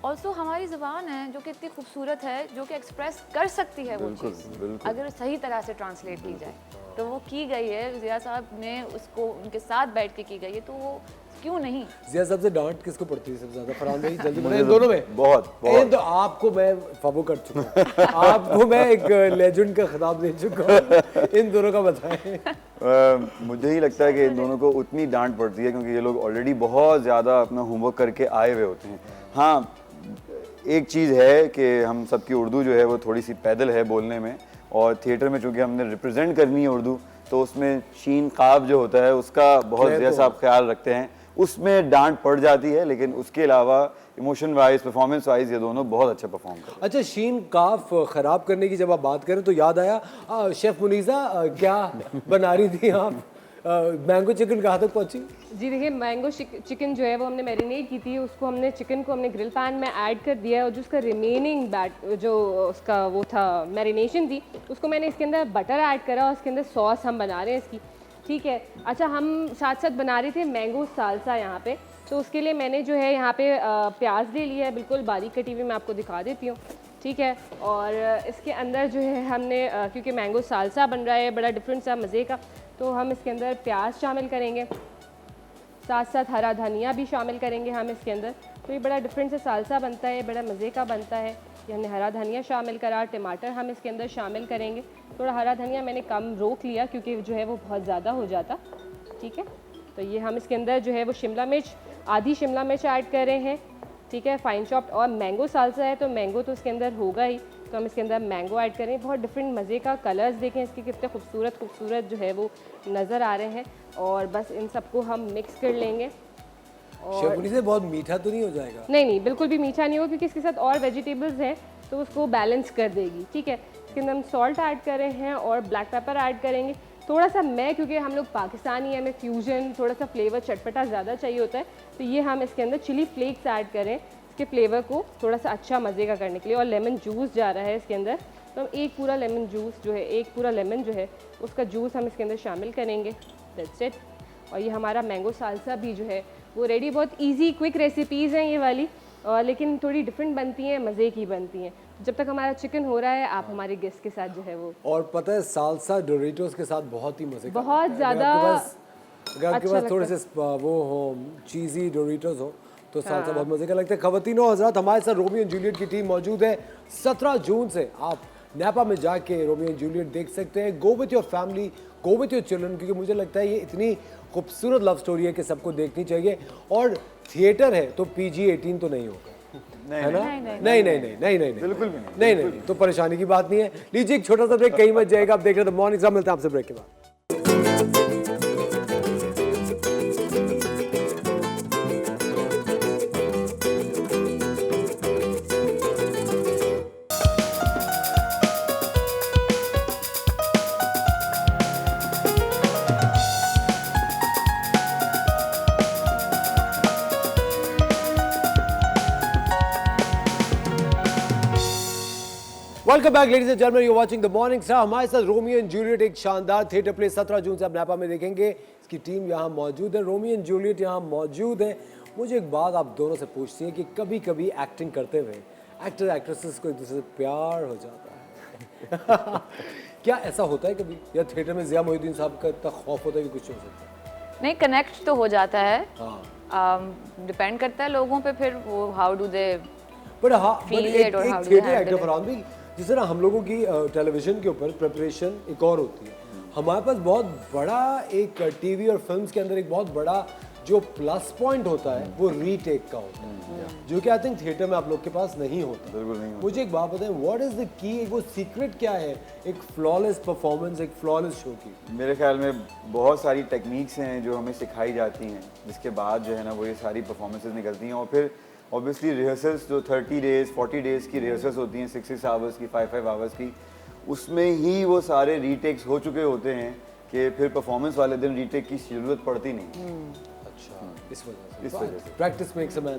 Also हमारी ज़बान है जो कि इतनी खूबसूरत है, जो कि एक्सप्रेस कर सकती है वो चीज़, अगर सही तरह से ट्रांसलेट की जाए। तो वो की गई है, जिया साहब ने उसको उनके साथ बैठ के की गई है, तो वो क्यों नहीं।
जिया साहब से डांट किसको पड़ती है सबसे ज़्यादा? फरहान भाई जल्दी बताएं, इन दोनों में।
बहुत
तो आपको मैं फॉलो कर चुका हूँ, आपको मैं एक लेजेंड का खिताब दे चुका हूँ, इन दोनों का बताएं।
मुझे ही लगता है कि इन दोनों को उतनी डांट पड़ती है क्योंकि ये लोग ऑलरेडी बहुत ज़्यादा अपना होमवर्क करके आए हुए होते हैं। हाँ, एक चीज़ है कि हम सबकी उर्दू जो है वो थोड़ी सी पैदल है बोलने में, और थिएटर में चूँकि हमने रिप्रेजेंट करनी है उर्दू, तो उसमें शीन काफ जो होता है उसका बहुत ज़्यादा आप ख्याल रखते हैं, उसमें डांट पड़ जाती है। लेकिन उसके अलावा इमोशन वाइज, परफॉर्मेंस वाइज ये दोनों बहुत अच्छा परफॉर्म करते हैं।
अच्छा, शीन काफ ख़राब करने की जब आप बात करें तो याद आया, शेफ़ मुनीज़ा क्या बना रही थी आप? मैंगो चिकन कहाँ तक पहुँची?
जी देखिए, मैंगो चिकन जो है वो हमने मैरिनेट की थी, उसको हमने चिकन को हमने ग्रिल पैन में ऐड कर दिया है, और जो उसका रिमेनिंग जो उसका वो था मैरिनेशन थी, उसको मैंने इसके अंदर बटर ऐड करा और इसके अंदर सॉस हम बना रहे हैं इसकी, ठीक है। अच्छा, हम साथ साथ बना रहे थे मैंगो सालसा यहाँ पे, तो उसके लिए मैंने जो है यहाँ पे प्याज ले लिया है, बिल्कुल बारीक कटी हुई, मैं आपको दिखा देती हूँ, ठीक है। और इसके अंदर जो है हमने क्योंकि मैंगो सालसा बन रहा है बड़ा डिफरेंट सा मज़े का, तो हम इसके अंदर प्याज शामिल करेंगे, साथ साथ हरा धनिया भी शामिल करेंगे हम इसके अंदर। तो ये बड़ा डिफरेंट सा सालसा बनता है, बड़ा मज़े का बनता है। ये हमने हरा धनिया शामिल करा, टमाटर हम इसके अंदर शामिल करेंगे। थोड़ा हरा धनिया मैंने कम रोक लिया क्योंकि जो है वो बहुत ज़्यादा हो जाता, ठीक है। तो ये हम इसके अंदर जो है वो शिमला मिर्च, आधी शिमला मिर्च ऐड कर रहे हैं, ठीक है, फाइन चॉप्ड। और मैंगो सालसा है तो मैंगो तो इसके अंदर होगा ही, तो हम इसके अंदर मैंगो ऐड करें। बहुत डिफरेंट मज़े का कलर्स देखें इसके कितने खूबसूरत जो है वो नज़र आ रहे हैं। और बस इन सबको हम मिक्स कर लेंगे।
और से बहुत मीठा तो नहीं हो जाएगा?
नहीं, बिल्कुल भी मीठा नहीं होगा क्योंकि इसके साथ और वेजिटेबल्स हैं तो उसको बैलेंस कर देगी, ठीक है। इसके अंदर हम सॉल्ट ऐड कर रहे हैं और ब्लैक पेपर ऐड करेंगे थोड़ा सा। मैं क्योंकि हम लोग पाकिस्तानी हैं, हमें फ्यूजन थोड़ा सा फ्लेवर चटपटा ज़्यादा चाहिए होता है, तो ये हम इसके अंदर चिली फ्लेक्स ऐड करें। इसके फ्लेवर को थोड़ा सा अच्छा मज़े का करने के लिए। और लेमन जूस जा रहा है इसके अंदर, तो हम एक पूरा लेमन जूस जो है, एक पूरा लेमन जो है उसका जूस हम इसके अंदर शामिल करेंगे। That's it. और ये हमारा मैंगो सालसा भी जो है वो रेडी। बहुत इजी क्विक रेसिपीज़ हैं ये वाली, और लेकिन थोड़ी डिफरेंट बनती हैं, मज़े की बनती हैं। जब तक हमारा चिकन हो रहा है आप हमारे गेस्ट के साथ जो है वो,
और पता है सालसा डोरिटोस के साथ बहुत ही मजे का
बहुत
लगता है।
ज़्यादा
अगर आपके
अच्छा
पास थोड़े
लगता
से वो हो चीज़ी डोरिटोस हो तो सालसा बहुत मजे का लगता है। खवातीनो हजरात, हमारे साथ रोमियो एंड जूलियट की टीम मौजूद है। 17 जून से आप नैपा में जाके रोमियो एंड जूलियट देख सकते हैं। Go with your family, go with your children, क्योंकि मुझे लगता है ये इतनी खूबसूरत लव स्टोरी है कि सबको देखनी चाहिए। और थिएटर है तो PG-18 तो नहीं होगा, है ना? नहीं,
बिल्कुल भी नहीं।
नहीं, तो परेशानी की बात नहीं है। लीजिए एक छोटा सा ब्रेक, कहीं मत जाएगा। आप देख रहे थे मॉर्निंग सा, मिलते हैं आपसे ब्रेक के बाद। Welcome back ladies and gentleman, you watching the morning star. हमारे साथ रोमियो एंड जूलियट एक शानदार थिएटर प्ले 17 जून से आप नैपा में देखेंगे। इसकी टीम यहाँ मौजूद है, रोमियो एंड जूलियट यहाँ मौजूद है। मुझे एक बात आप दोनों से पूछती है कि कभी कभी एक्टिंग करते हुए एक्टर एक्ट्रेसेस को एक दूसरे से प्यार हो जाता है क्या ऐसा होता है कभी, या थिएटर में ज़िया मोहिउद्दीन साहब का इतना खौफ होता है कि कुछ हो सकता है?
नहीं, कनेक्ट तो हो जाता है।
हाँ,
डिपेंड करता है लोगों पे, फिर वो हाउ डू दे
बट हाँ,
feel
एक
it or how do they
theatre
handle
actor
it?
Farhan भी, जिस तरह हम लोगों की टेलीविजन के ऊपर प्रिपरेशन एक और होती है, हमारे पास बहुत बड़ा एक टीवी और फिल्म्स के अंदर एक बहुत बड़ा जो प्लस पॉइंट होता है वो रीटेक का होता है, जो कि आई थिंक थिएटर में आप लोग के पास नहीं होता।
बिल्कुल नहीं होता।
मुझे एक बात बताएं, व्हाट इज द की, वो सीक्रेट क्या है एक फ्लॉलेस परफॉर्मेंस, एक फ्लॉलेस शो की?
मेरे ख्याल में बहुत सारी टेक्निक्स हैं जो हमें सिखाई जाती हैं, जिसके बाद जो है ना वो ये सारी परफॉर्मेंसेस निकलती हैं। और फिर ऑब्वियसली रिहर्सल्स जो 30 डेज़ 40 डेज़ की रिहर्सल्स होती हैं, 6 आवर्स की, 5 आवर्स की, उसमें ही वो सारे रीटेक्स हो चुके होते हैं कि फिर परफॉर्मेंस वाले दिन रीटेक की ज़रूरत पड़ती नहीं।
अच्छा, इस
वजह से
practice makes a man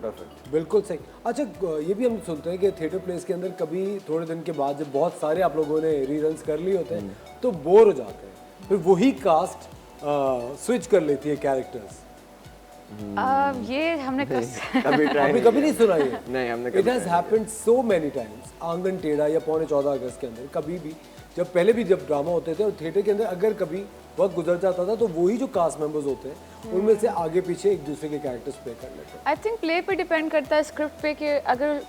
perfect.
बिल्कुल सही। अच्छा, ये भी हम सुनते हैं कि थिएटर प्लेस के अंदर कभी थोड़े दिन के बाद जब बहुत सारे आप लोगों ने रीरन्स कर लिए होते हैं तो बोर हो जाते हैं, फिर वही कास्ट स्विच कर लेती है कैरेक्टर्स।
ये हमने
कभी नहीं सुना ये?
नहीं, हमने
it has happened so many times. आंगन टेढ़ा या 14 अगस्त के अंदर कभी भी, जब पहले भी जब ड्रामा होते थे और थिएटर के अंदर अगर कभी वक्त गुजर जाता था तो वही जो कास्ट मेंबर्स होते हैं उनमें से आगे पीछे एक दूसरे के कैरेक्टर्स प्ले कर लेते हैं।
आई थिंक प्ले पे डिपेंड करता है, स्क्रिप्ट पे, कि अगर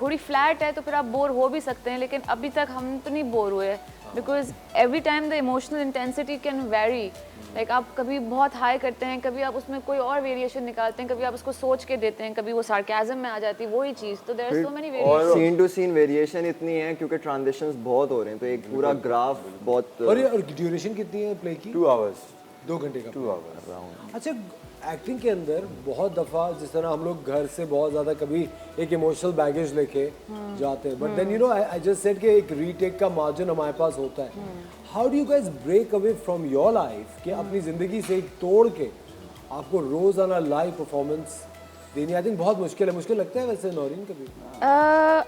थोड़ी फ्लैट है तो फिर आप बोर हो भी सकते हैं, लेकिन अभी तक हम तो नहीं बोर हुए, because every time the emotional intensity can very. Like आप कभी बहुत हाई करते हैं, कभी आप उसमें कोई और वेरिएशन निकालते हैं, कभी आप उसको सोच के देते हैं, कभी वो सार्केज़म में आ जाती है वही चीज़। तो there are so many variation,
scene to scene variation इतनी है क्योंकि ट्रांजिशंस बहुत हो रहे हैं, तो एक पूरा ग्राफ बहुत।
और ड्यूरेशन कितनी है प्ले की?
2 आवर्स,
2 घंटे का
2 आवर्स।
अच्छा, एक्टिंग के अंदर बहुत दफ़ा जिस तरह हम लोग घर से बहुत ज़्यादा कभी एक इमोशनल बैगेज लेके जाते हैं, but then you know I just said कि एक रीटेक का मार्जिन हमारे पास होता है। How do you guys break away from your life कि अपनी ज़िंदगी से एक तोड़ के आपको रोज़ाना लाइव परफॉर्मेंस देनी? आई थिंक बहुत मुश्किल है। मुश्किल लगता है वैसे नौरीन कभी?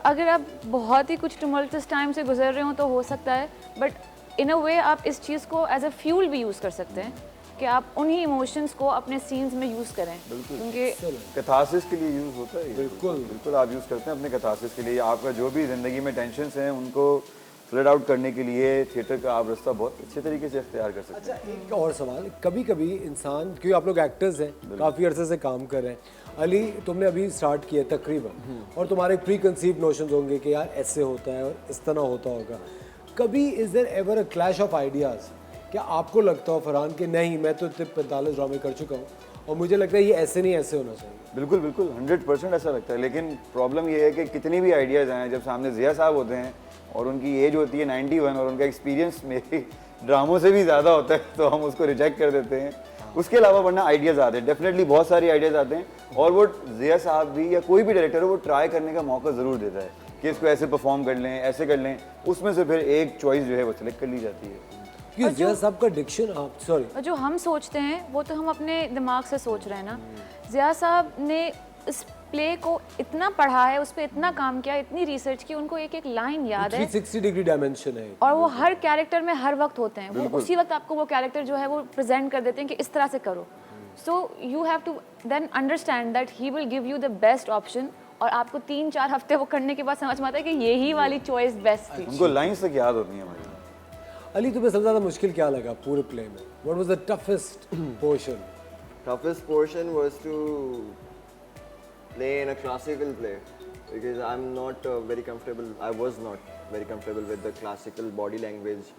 अगर आप बहुत ही कुछ टुमल्टस टाइम से गुजर रहे हो तो हो सकता है, बट इन अ वे आप इस चीज़ को एज अ फ्यूल भी यूज़ कर सकते हैं कि आप उन्हीं इमोशंस को अपने सीन्स में यूज़ करें, क्योंकि
कैथारसिस के लिए यूज़ होता है।
बिल्कुल
आप यूज़ करते हैं अपने कैथारसिस के लिए। आपका जो भी ज़िंदगी में टेंशन्स हैं उनको फ्लड आउट करने के लिए थिएटर का आप रास्ता बहुत अच्छे तरीके से इख्तियार कर सकते हैं।
अच्छा, एक और सवाल, कभी कभी इंसान, क्योंकि आप लोग एक्टर्स हैं, काफ़ी अरसे से काम कर रहे हैं, अली तुमने अभी स्टार्ट किया तकरीबन, और तुम्हारे प्री कंसीव नोशंस होंगे कि यार ऐसे होता है और इस तरह होता होगा। कभी is there ever a clash of ideas? क्या आपको लगता हो फरहान कि नहीं मैं तो इतने 45 ड्रामे कर चुका हूँ और मुझे लगता है ये ऐसे नहीं ऐसे होना चाहिए?
बिल्कुल 100% ऐसा लगता है, लेकिन प्रॉब्लम ये है कि कितनी भी आइडियाज़ आएँ, जब सामने ज़िया साहब होते हैं और उनकी एज होती है 91 और उनका एक्सपीरियंस मेरे ड्रामों से भी ज़्यादा होता है, तो हम उसको रिजेक्ट कर देते हैं। उसके अलावा वरना आइडियाज़ आते हैं, डेफिनेटली बहुत सारी आइडियाज़ आते हैं, और वो ज़िया साहब भी या कोई भी डायरेक्टर हो वो ट्राई करने का मौका ज़रूर देता है कि इसको ऐसे परफॉर्म कर लें, ऐसे कर लें, उसमें से फिर एक चॉइस जो है वो सिलेक्ट कर ली जाती है।
ज़िया साहब का डिक्शन, सॉरी,
जो हम सोचते हैं वो तो हम अपने दिमाग से सोच रहे हैं ना। ज़िया साहब ने इस प्ले को इतना पढ़ा है, उस पर इतना काम किया, इतनी रिसर्च की, उनको एक एक लाइन याद है
360 डिग्री डायमेंशन है
और वो हर कैरेक्टर में हर वक्त होते हैं। वो उसी वक्त आपको वो कैरेक्टर जो है वो प्रेजेंट कर देते हैं कि इस तरह से करो। So you have to then understand that he will give you the best option और आपको 3-4 हफ्ते वो करने के बाद समझ में आता है कि यही वाली चॉइस बेस्ट थी।
उनको लाइंस तक याद होती हैं हमारी।
अली, तुम्हें सबसे ज़्यादा मुश्किल क्या लगा पूरे प्ले में? What was the toughest portion?
Toughest portion was to play in a classical play because I'm not very comfortable. I was not very comfortable with the classical body language,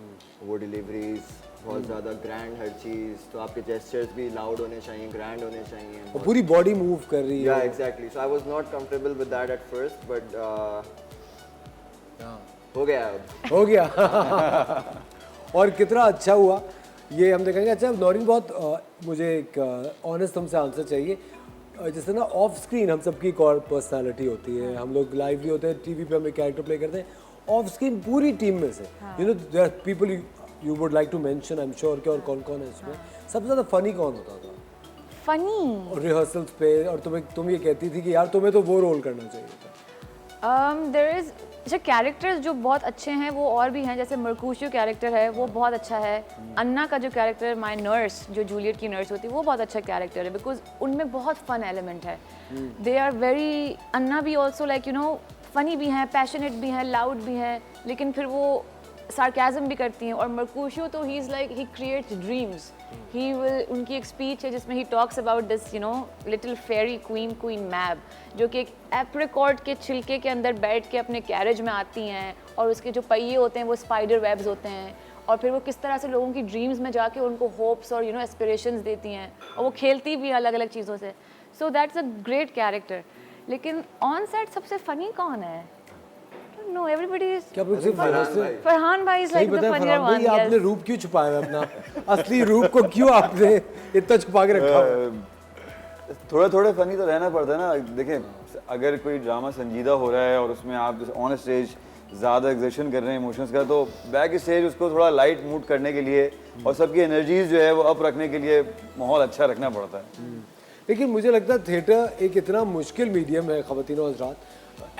वो deliveries बहुत ज़्यादा grand हर चीज़, तो आपके gestures भी loud होने चाहिए, grand होने चाहिए।
और पूरी बॉडी मूव कर रही है।
Yeah, exactly. So I was not comfortable with that at first, but हो गया अब।
हो गया। और कितना अच्छा हुआ ये हम देखेंगे। अच्छा नौरीन, बहुत मुझे एक ऑनेस्ट तुमसे आंसर चाहिए। जैसे ना ऑफ स्क्रीन हम सबकी एक और पर्सनालिटी होती है, हम लोग लाइव भी होते हैं, टीवी पे हम एक कैरेक्टर प्ले करते हैं। ऑफ स्क्रीन पूरी टीम में से you know there are people you would like to mention, I am sure कि और कौन कौन है इसमें सबसे ज़्यादा फनी कौन होता था
फनी
रिहर्सल्स पे? और तुम ये कहती थी कि यार तुम्हें तो वो रोल करना चाहिए था।
देयर इज जो कैरेक्टर्स जो बहुत अच्छे हैं वो और भी हैं, जैसे मर्कूशियो कैरेक्टर है वो बहुत अच्छा है। अन्ना का जो कैरेक्टर है, माय नर्स, जो जूलियट की नर्स होती है, वो बहुत अच्छा कैरेक्टर है बिकॉज उनमें बहुत फन एलिमेंट है। दे आर वेरी, अन्ना भी also like you know funny भी हैं, पैशनेट भी हैं, लाउड भी हैं, लेकिन फिर वो सार्केज़म भी करती हैं। और मर्कूशियो तो he is like he creates dreams. He will, उनकी एक स्पीच है जिसमें he talks about this you know little fairy queen Mab, जो कि एक एप्रिकॉट के छिलके के अंदर बैठ के अपने कैरेज में आती हैं और उसके जो पहिए होते हैं वो स्पाइडर वेब्स होते हैं, और फिर वो किस तरह से लोगों की ड्रीम्स में जाके उनको होप्स और यू नो एस्पिरेशंस देती हैं, और वो खेलती भी अलग अलग चीज़ों से। So that's a great character. लेकिन ऑन सेट सबसे फनी कौन है? No, everybody is.
क्या आप सिर्फ
फरहान भाई is like the funnier one.
ये आपने रूप क्यों छुपाया है अपना? असली रूप को क्यों आपने इतना छुपा के रखा है?
थोड़ा फनी तो रहना पड़ता है ना। देखें, अगर कोई ड्रामा संजीदा हो रहा है और उसमें आप ऑन स्टेज ज़्यादा एग्जेशन कर रहे हैं इमोशंस का, तो बैक स्टेज उसको थोड़ा लाइट मूड करने के लिए और सबकी एनर्जीज जो है वो अप रखने के लिए माहौल अच्छा रखना पड़ता है।
लेकिन मुझे लगता है थिएटर एक इतना मुश्किल मीडियम है ख़वातीन और हज़रात,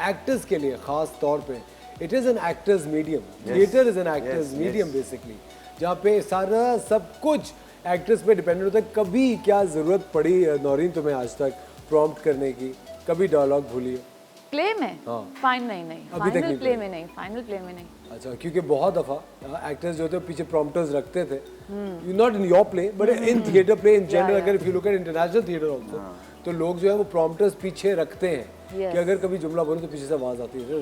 एक्टर्स के लिए ख़ास तौर पे। It is an actors medium, theatre is an actors medium basically, जहाँ पे सारा सब कुछ एक्टर्स पे डिपेंडेंट होता है। कभी क्या ज़रूरत पड़ी नौरीन तुम्हें आज तक प्रॉम्प्ट करने की? कभी डायलॉग भूलिए
प्ले में? फाइन नहीं, फाइनल प्ले में नहीं, फाइनल प्ले में नहीं।
अच्छा, क्योंकि बहुत दफ़ा एक्टर्स जो होते हैं पीछे प्रॉम्प्टर्स रखते थे, you not in your play but in theatre play in general. अगर if you look at international theatre also, तो लोग जो है वो प्रॉम्प्टर्स पीछे रखते हैं कि अगर कभी जुमला बोले तो पीछे से आवाज़ आती है।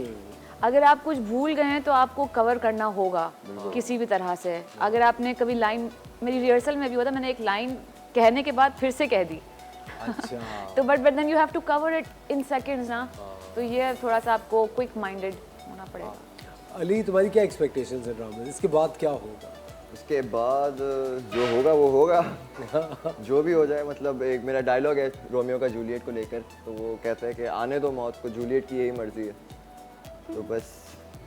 अगर आप कुछ भूल गए हैं तो आपको कवर करना होगा किसी भी तरह से। अगर आपने कभी लाइन, मेरी रिहर्सल में भी हुआ था, मैंने एक लाइन कहने के बाद फिर से कह दी।
अच्छा।
तो but then you have to cover it in seconds ना, तो ये थोड़ा सा आपको क्विक माइंडेड होना पड़ेगा।
अली, तुम्हारी क्या एक्सपेक्टेशंस है ड्रामा? इसके बाद क्या होगा?
इसके बाद जो होगा वो होगा। जो भी हो जाए। मतलब एक मेरा डायलॉग है रोमियो का जूलियट को लेकर, तो वो कहता है कि आने दो मौत को, जूलियट की यही मर्जी है। तो बस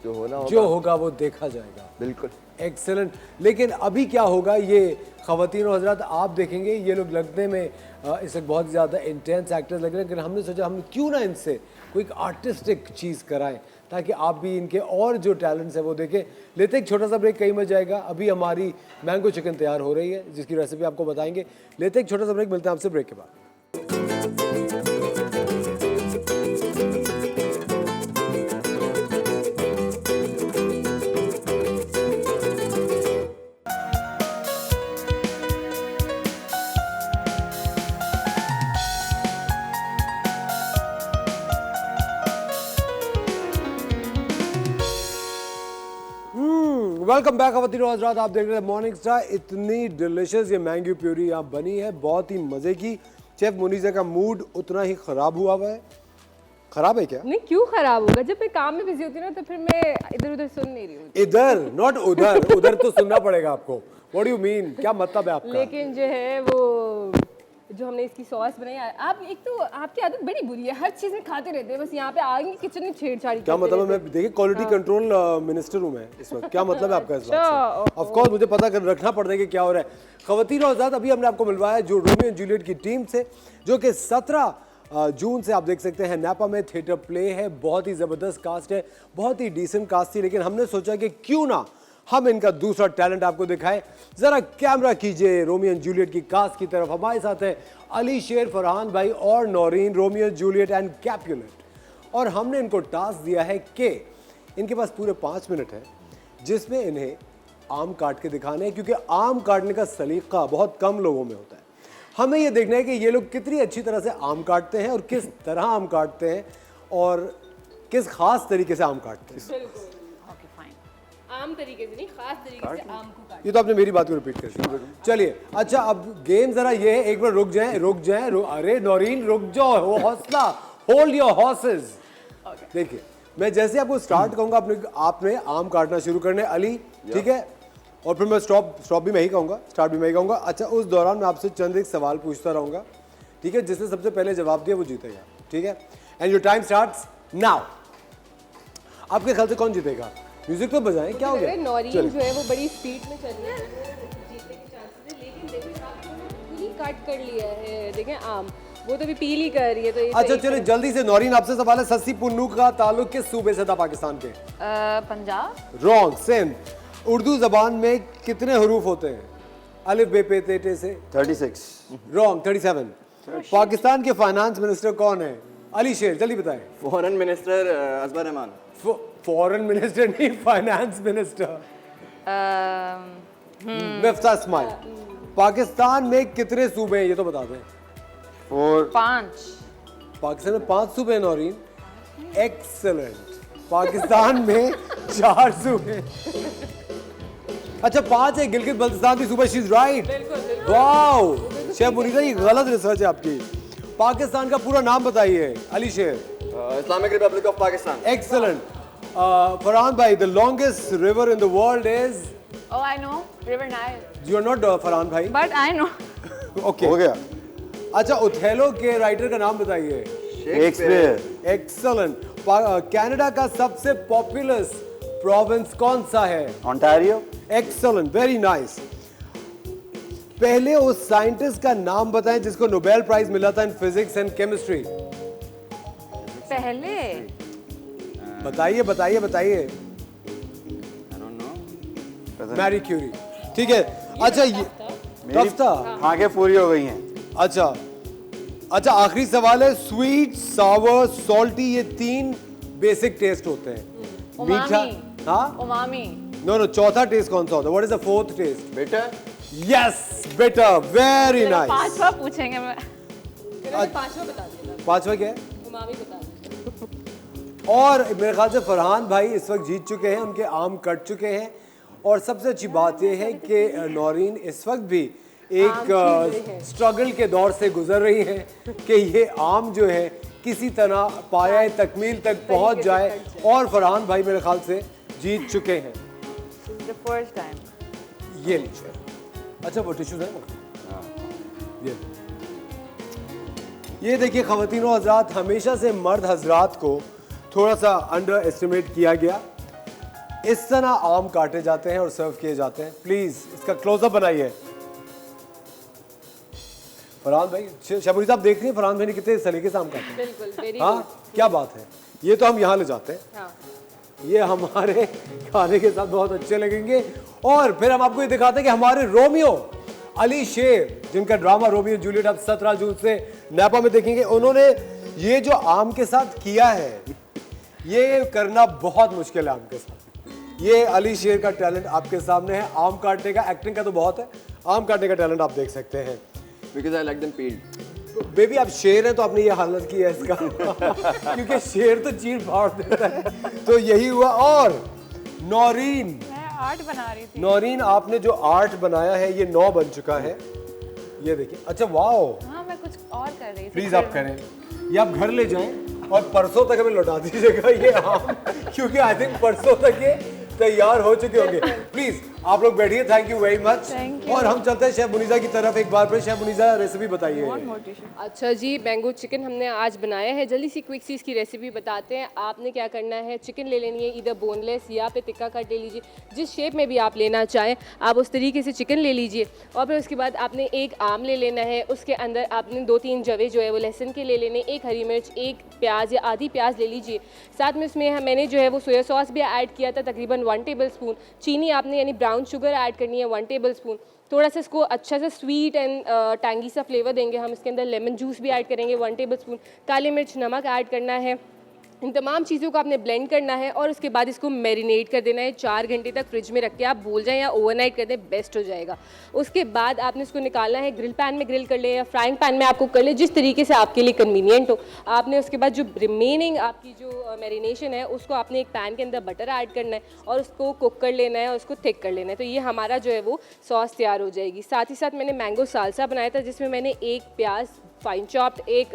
जो होगा वो देखा जाएगा।
बिल्कुल एक्सेलेंट। लेकिन अभी क्या होगा ये ख़वातीन और हज़रात आप देखेंगे। ये लोग लगने में इस वक्त बहुत ज़्यादा इंटेंस एक्टर्स लग रहे हैं, लेकिन हमने सोचा हम क्यों ना इनसे कोई एक आर्टिस्टिक चीज़ कराएं ताकि आप भी इनके और जो टैलेंट्स है वो देखें। लेते एक छोटा सा ब्रेक, कहीं मच जाएगा। अभी हमारी मैंगो चिकन तैयार हो रही है जिसकी रेसिपी आपको बताएंगे। लेते एक छोटा सा ब्रेक, मिलते हैं आपसे ब्रेक के बाद। वेलकम बैक ख़वातीन और हज़रात, आप देख रहे हैं मॉर्निंग स्टार। इतनी डिलिशियस ये मैंगो प्यूरी यहाँ बनी है, बहुत ही मज़े की। शेफ मुनीज़ा का मूड उतना ही ख़राब हुआ है। ख़राब है क्या?
नहीं, क्यों ख़राब होगा? जब मैं काम में बिजी होती हूँ ना तो फिर मैं इधर उधर सुन नहीं रही हूँ।
इधर नॉट उधर, उधर तो सुनना पड़ेगा आपको। What do you mean? क्या मतलब है आपका?
लेकिन जो है वो जो हमने इसकी सॉस बनाई, आप एक तो आपकी आदत बड़ी बुरी है, हर चीज़ में खाते रहते हैं, बस यहाँ पे आगे किचन में छेड़छाड़ी।
क्या मतलब है? मैं देखिए क्वालिटी कंट्रोल मिनिस्टर हूँ मैं इस वक्त। क्या मतलब है आपका इस बात से? ऑफ कोर्स मुझे पता कर रखना पड़ता है कि क्या हो रहा है। ख़वातीन और हज़रात, अभी हमने आपको मिलवाया जो रोमियो एंड जूलियट की टीम से, जो कि 17 जून से आप देख सकते हैं नैपा में थिएटर प्ले है, बहुत ही ज़बरदस्त कास्ट है, बहुत ही डिसेंट कास्ट थी, लेकिन हमने सोचा कि क्यों ना हम इनका दूसरा टैलेंट आपको दिखाएं। ज़रा कैमरा कीजिए रोमियो एंड जूलियट की कास्ट की तरफ। हमारे साथ है अली शेर, फरहान भाई और Naureen, Romeo Juliet and Capulet. और हमने इनको टास्क दिया है कि इनके पास पूरे 5 मिनट है जिसमें इन्हें आम काट के दिखाने हैं, क्योंकि आम काटने का सलीका बहुत कम लोगों में होता है। हमें ये देखना है कि ये लोग कितनी अच्छी तरह से आम काटते हैं और किस तरह आम काटते हैं और किस खास तरीके से आम काटते हैं।
आम तरीके से नहीं, खास तरीके से आम को काटते।
ये तो आपने मेरी बात को रिपीट कर दी। चलिए, अच्छा अब गेम जरा ये है, एक बार रुक जाएं, अरे नौरीन रुक जाओ, हौसला, होल्ड योर हॉर्सेस। देखिए, मैं जैसे आपको स्टार्ट कहूंगा आपने आम काटना शुरू करने। अली, ठीक है, और फिर मैं स्टॉप भी मैं ही कहूँगा, स्टार्ट भी मैं ही कहूँगा। अच्छा, उस दौरान मैं आपसे चंद एक सवाल पूछता रहूँगा, ठीक है? जिसने सबसे पहले जवाब दिया वो जीतेगा, ठीक है? And your time starts now. आपके ख्याल से कौन जीतेगा? म्यूजिक तो बजाएं, क्या हो गया?
नौरीन जो है वो बड़ी स्पीड में चल रही है, जीतने के चांसेस है, लेकिन देखिए आपने पूरी कट कर लिया है। देखें आम, वो तो भी पील ही कर रही है। तो ये
अच्छा, चलिए जल्दी से नौरीन आपसे सवाल है, सस्सी पुन्नू का ताल्लुक किस सूबे से था पाकिस्तान के?
पंजाब।
रॉन्ग। सिंध। उर्दू जबान में कितने हरूफ होते हैं? अलिफ बे पे ते टे से?
36।
रॉन्ग। 37। पाकिस्तान के फाइनेंस मिनिस्टर कौन है? अली शेर, जल्दी बताएं।
Foreign minister Ajbar Rehman.
Foreign minister नहीं, फाइनेंस मिनिस्टर मिफ्ता इस्माइल। पाकिस्तान में कितने सूबे हैं ये तो बता दें।
5।
पाकिस्तान में 5 सूबे हैं नौरीन। एक्सेलेंट। पाकिस्तान में 4 सूबे। अच्छा 5 है, गिलगित बल्तिस्तान भी सूबा। She is right. Wow, Sheikh Munisa, ये गलत रिसर्च है आपकी। पाकिस्तान का पूरा नाम बताइए Ali Sher.
Islamic republic of Pakistan.
Excellent. Farhan भाई, the longest river in the world is?
Oh, I know, River Nile.
You are not Farhan भाई।
But I know.
ओके, हो गया। अच्छा, ओथेलो के राइटर का नाम बताइए।
शेक्सपियर।
एक्सेलेंट। कनाडा का सबसे पॉपुलस प्रोविंस कौन सा है?
ओंटारियो।
Excellent, very nice. पहले उस साइंटिस्ट का नाम बताएं जिसको नोबेल प्राइज मिला था इन फिजिक्स एंड केमिस्ट्री।
पहले
बताइए बताइए बताइए। मैरी क्यूरी, ठीक है। अच्छा, ये कफ्ता,
आंखें पूरी हो गई हैं।
अच्छा अच्छा, आखिरी सवाल है। स्वीट, सावर, सॉल्टी, ये 3 बेसिक टेस्ट होते हैं। मीठा, हाँ,
उमामी।
नो, चौथा टेस्ट कौन सा होता है? What is the 4th test?
Better.
Yes, better, very nice.
5वां पूछेंगे मैं।
5वां बता देना।
5वां क्या है?
उमामी बता देना।
और मेरे ख्याल से फरहान भाई इस वक्त जीत चुके हैं, उनके आम कट चुके हैं। और सबसे अच्छी बात यह है कि नौरीन इस वक्त भी एक स्ट्रगल के दौर से गुजर रही हैं कि ये आम जो है किसी तरह पाया तकमील तक पहुंच जाए। और फरहान भाई मेरे ख्याल से जीत चुके हैं।
The first time.
ये लीजिए। अच्छा, वो टिश्यूज है ना? ये देखिए ख़वातीन और हज़रात, हमेशा से मर्द हज़रात को थोड़ा सा अंडर एस्टिमेट किया गया। इस तरह आम काटे जाते हैं और सर्व किए जाते हैं। प्लीज़ इसका क्लोजअप बनाइए। फरहान भाई, शबरी साहब देख रही हैं फरहान भाई ने कितने सलीके से आम काटे हैं।
बिल्कुल, वेरी
हाँ, क्या बात है। ये तो हम यहाँ ले जाते हैं।
हाँ।
ये हमारे खाने के साथ बहुत अच्छे लगेंगे। और फिर हम आपको ये दिखाते हैं कि हमारे रोमियो अली शेर, जिनका ड्रामा रोमियो जूलियट आप 17 जून से नैपा में देखेंगे, उन्होंने ये जो आम के साथ किया है, ये करना बहुत मुश्किल है आम के साथ। ये अली शेर का टैलेंट आपके सामने है। आम काटने का, एक्टिंग का तो बहुत है, आम काटने का टैलेंट आप देख सकते हैं।
Because I like them peeled.
Baby आप शेर हैं तो आपने ये हालत की है इसका क्योंकि शेर तो चीर फाड़ देता है। तो यही हुआ। और नौरीन,
मैं आर्ट बना रही थी।
नौरीन आपने जो आर्ट बनाया है ये 9 बन चुका है। ये देखिए। अच्छा, वाओ।
हाँ, मैं कुछ और कर रही थी।
प्लीज आप करें, ये आप घर ले जाएं और परसों तक हमें लौटा दीजिएगा ये आम, क्योंकि आई थिंक परसों तक ये तैयार हो चुके होंगे। प्लीज आप लोग बैठिए, thank you very much.
Thank you.
और हम चलते हैं शेफ मुनीसा की तरफ एक बार फिर। शेफ मुनीसा, रेसिपी बताइए।
अच्छा जी, मैंगो चिकन हमने आज बनाया है। जल्दी सी क्विक सी इसकी रेसिपी बताते हैं। आपने क्या करना है, चिकन ले लेनी है, इधर बोनलेस या पे टिक्का कट ले लीजिए, जिस शेप में भी आप लेना चाहें आप उस तरीके से चिकन ले लीजिए। और फिर उसके बाद आपने एक आम ले लेना है, उसके अंदर आपने 2-3 जवे जो है वो लहसुन के ले लेने, एक हरी मिर्च, एक प्याज या आधी प्याज ले लीजिए। साथ में उसमें मैंने जो है वो सोया सॉस भी ऐड किया था, तकरीबन 1 टेबल स्पून। चीनी आपने यानी ब्राउन शुगर ऐड करनी है 1 टेबल स्पून। थोड़ा सा इसको अच्छा सा स्वीट एंड टैंगी सा फ्लेवर देंगे हम। इसके अंदर लेमन जूस भी ऐड करेंगे 1 टेबल स्पून। काली मिर्च, नमक ऐड करना है। इन तमाम चीज़ों को आपने ब्लेंड करना है और उसके बाद इसको मैरिनेट कर देना है 4 घंटे तक फ्रिज में रख के। आप भूल जाएं या ओवरनाइट कर दें, बेस्ट हो जाएगा। उसके बाद आपने इसको निकालना है, ग्रिल पैन में ग्रिल कर ले या फ्राइंग पैन में आपको कर ले, जिस तरीके से आपके लिए कन्वीनियंट हो। आपने उसके बाद जो रिमेनिंग आपकी जो मैरिनेशन है उसको आपने एक पैन के अंदर बटर ऐड करना है और उसको कुक कर लेना है और उसको थिक कर लेना है। तो ये हमारा जो है वो सॉस तैयार हो जाएगी। साथ ही साथ मैंने मैंगो सालसा बनाया था, जिसमें मैंने 1 प्याज फाइन चॉप्ड, 1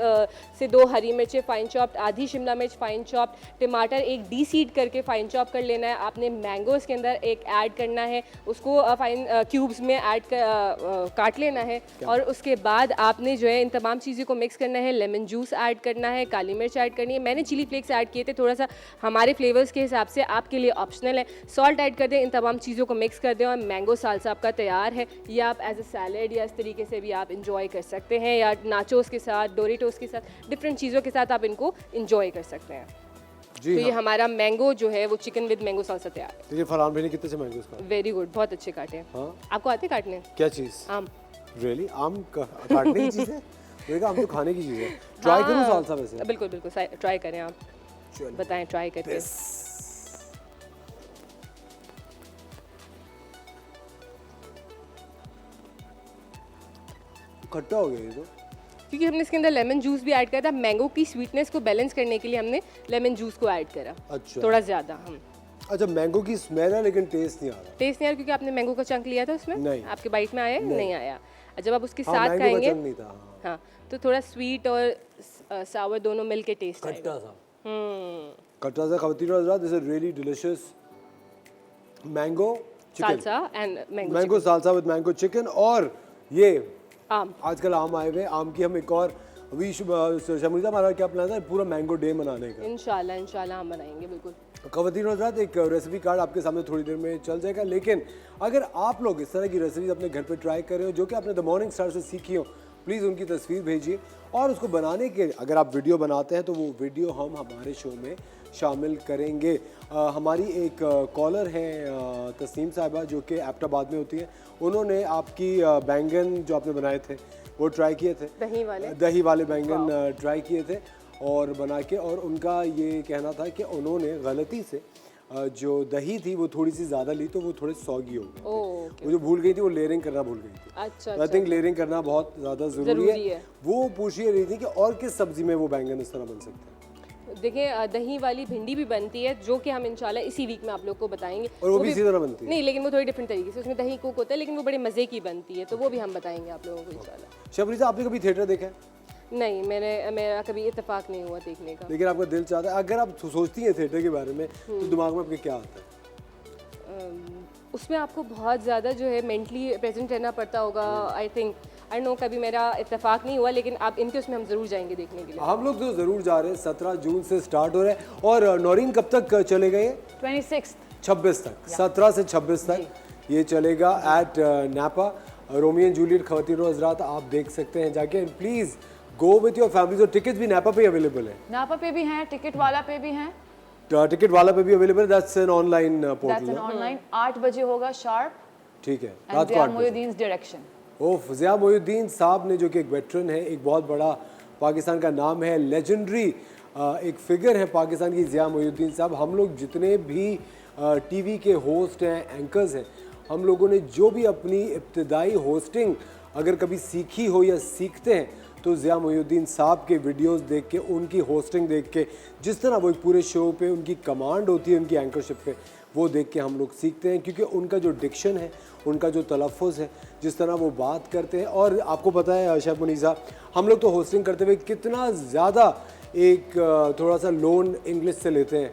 से 2 हरी मिर्चें फाइन चॉप्ड, आधी शिमला मिर्च फाइन चॉप्ड, टमाटर एक डीसीड करके फाइन चॉप कर लेना है। आपने मैंगो इसके अंदर एक ऐड करना है, उसको फाइन क्यूब्स में ऐड काट लेना है। और उसके बाद आपने जो है इन तमाम चीज़ों को मिक्स करना है। लेमन जूस ऐड करना है, काली मिर्च ऐड करनी है। मैंने चिली फ्लेक्स ऐड किए थे, थोड़ा सा हमारे फ्लेवर्स के हिसाब से, आपके लिए ऑप्शनल है। सॉल्ट ऐड कर दें, इन तमाम चीज़ों को मिक्स कर दें और मैंगो सालसा आपका तैयार है। या आप एज अ सैलेड या इस तरीके से भी आप इंजॉय कर सकते हैं, या नाचोस के साथ, डोरिटोस के साथ, डिफरेंट चीज़ों के साथ आप इनको इंजॉय कर सकते हैं।
जी
तो ये
हाँ।
हमारा मैंगो जो है वो चिकन विद मैंगो सालसा तैयार है।
देखिए फरहान भाई ने कितने से मैंगोस काटे।
वेरी गुड, बहुत अच्छे काटे हैं।
हाँ।
आपको आते काटने?
क्या चीज़?
आम।
रियली? आम काटने की चीज़ है? देखा, आम तो खाने की चीज़ है। ट्राई करूँ सालसा वैसे?
बिल्कुल बिल्कुल, ट्राई करें आप, बताएं ट्राई करके।
खट्टा हो गया ये तो।
क्योंकि हमने इसके अंदर लेमन जूस भी ऐड करा था, मैंगो की स्वीटनेस को बैलेंस करने के लिए हमने लेमन जूस को ऐड करा।
अच्छा।
थोड़ा ज़्यादा हम।
अच्छा, मैंगो की स्मेल है लेकिन टेस्ट नहीं आ रहा।
टेस्ट नहीं आ रहा क्योंकि आपने मैंगो का चंक लिया था उसमें?
नहीं।
आपके बाइट में आया? नहीं आया। जब आप उसके
हाँ,
साथ
मैंगो का
खाएंगे,
चंक नहीं था।
हाँ, तो थोड़ा स्वीट और सावर दोनों मिल के टेस्ट आएगा।
खट्टा सा। खट्टा सा खवतीन हज़रात, this is really delicious mango
salsa and
mango salsa with mango chicken. और ये
आम,
आजकल आम आए हुए, आम की हम एक और शमुनीसा, हमारा क्या प्लान था पूरा मैंगो डे मनाने का?
इंशाल्लाह हम बनाएंगे बिल्कुल।
खवातीन हज़रात, एक रेसिपी कार्ड आपके सामने थोड़ी देर में चल जाएगा। लेकिन अगर आप लोग इस तरह की रेसिपीज अपने घर पे ट्राई कर रहे हो जो कि आपने द मॉर्निंग स्टार से सीखी हो, प्लीज़ उनकी तस्वीर भेजिए। और उसको बनाने के अगर आप वीडियो बनाते हैं तो वो वीडियो हम हमारे शो में शामिल करेंगे। हमारी एक कॉलर हैं तस्नीम साहिबा, जो कि एबटाबाद में होती हैं। उन्होंने आपकी बैंगन जो आपने बनाए थे वो ट्राई किए थे, दही वाले बैंगन ट्राई किए थे और बना के। और उनका ये कहना था कि उन्होंने गलती से जो दही थी वो थोड़ी सी ज़्यादा ली, तो वो थोड़े सॉगी हो गए। वो जो भूल गई थी, वो लेयरिंग करना भूल गई थी।
अच्छा,
आई थिंक लेयरिंग करना बहुत ज़्यादा ज़रूरी है। वो पूछ ही रही थी कि और किस सब्जी में वो बैंगन इस तरह बन सकते हैं।
देखिए, दही वाली भिंडी भी बनती है, जो कि हम इंशाल्लाह इसी वीक में आप लोग को बताएंगे।
और वो भी इसी तरह बनती है?
नहीं, लेकिन वो थोड़ी डिफरेंट तरीके से, उसमें दही कुक होता है, लेकिन वो बड़े मज़े की बनती है, तो वो भी हम बताएंगे आप लोगों को इंशाल्लाह।
शबरीजा, आपने कभी थिएटर देखा है?
नहीं, मेरा कभी इत्तेफाक नहीं हुआ देखने का।
लेकिन आपका दिल चाहता है, अगर आप सोचती हैं थिएटर के बारे में तो दिमाग में आपके क्या आता है?
उसमें आपको बहुत ज़्यादा जो है मेंटली प्रेजेंट रहना पड़ता होगा। आई नो, कभी मेरा इत्तेफाक नहीं हुआ, लेकिन आप इनके उसमें हम ज़रूर जाएंगे देखने के लिए।
हम लोग तो ज़रूर जा रहे हैं। 17 जून से स्टार्ट हो रहे हैं। और नौरीन कब तक चलेगा ये? 26 तक, 17 से 26 तक ये चलेगा एट नापा। रोमियो एंड जूलियट खवातीन हज़रात, आप देख सकते हैं जाके। Please go with your families. और टिकट्स भी नापा पे अवेलेबल है?
नापा पे भी हैं, टिकट वाला पे भी हैं।
टिकट वाला पे भी अवेलेबल है। That's an online portal.
Online 8 बजे होगा शार्प।
ठीक है, रात को 8 बजे।
डायरेक्शन।
ओह, ज़िया मोइनुद्दीन साहब ने, जो कि एक वेटरन है, एक बहुत बड़ा पाकिस्तान का नाम है, लेजेंडरी एक फिगर है पाकिस्तान की, ज़िया मोइनुद्दीन साहब। हम लोग जितने भी टीवी के होस्ट हैं, एंकर्स हैं, हम लोगों ने जो भी अपनी इब्तदाई होस्टिंग अगर कभी सीखी हो या सीखते हैं तो ज़िया मोइनुद्दीन साहब के वीडियोस देख के, उनकी होस्टिंग देख के, जिस तरह वो एक पूरे शो पे उनकी कमांड होती है उनकी एंकरशिप पे, वो देख के हम लोग सीखते हैं। क्योंकि उनका जो डिक्शन है, उनका जो तलफ़ुज़ है, जिस तरह वो बात करते हैं। और आपको पता है शेफ मुनीसा, हम लोग तो होस्टिंग करते हुए कितना ज़्यादा एक थोड़ा सा लोन इंग्लिश से लेते हैं,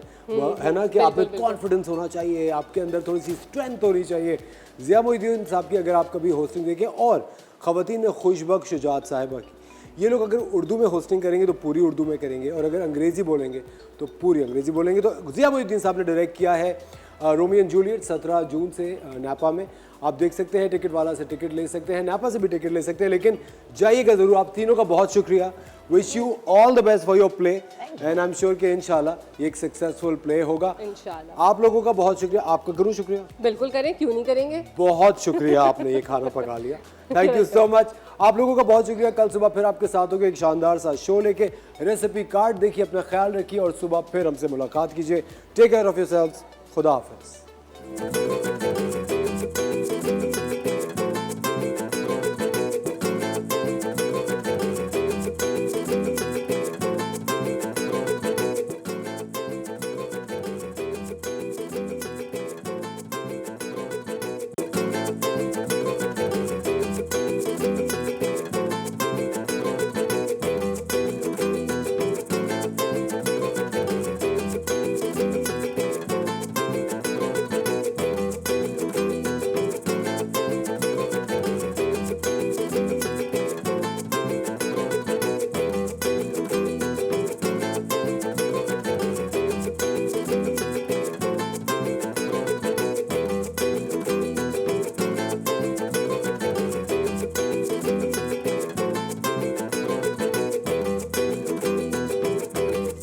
है ना, कि आप में कॉन्फिडेंस होना चाहिए, आपके अंदर थोड़ी सी स्ट्रेंथ होनी चाहिए। ज़िया मोइनुद्दीन साहब की अगर आप कभी होस्टिंग देखें, और ख़वातीन में खुशबख्श शुजात साहिबा की, ये लोग अगर उर्दू में होस्टिंग करेंगे तो पूरी उर्दू में करेंगे, और अगर अंग्रेज़ी बोलेंगे तो पूरी अंग्रेज़ी बोलेंगे। तो ज़िया मोइनुद्दीन साहब ने डायरेक्ट किया है रोमियो एंड जूलियट 17 जून से नापा में। आप देख सकते हैं, टिकट वाला से टिकट ले सकते हैं, नापा से भी टिकट ले सकते हैं, लेकिन जाइएगा ज़रूर। आप तीनों का बहुत शुक्रिया। Wish you all the best for your play and I am sure कि इंशाल्लाह ये एक सक्सेसफुल प्ले होगा।
इंशाल्लाह।
आप लोगों का बहुत शुक्रिया। आपका करूँ शुक्रिया?
बिल्कुल करें, क्यों नहीं करेंगे।
बहुत शुक्रिया, आपने ये खाना पका लिया, थैंक यू सो मच। आप लोगों का बहुत शुक्रिया। कल सुबह फिर आपके साथ होगा एक शानदार सा शो लेके। रेसिपी कार्ड देखिए, अपना ख्याल रखिए और सुबह फिर हमसे मुलाकात कीजिए। Take care of yourselves. खुदा हाफिज़।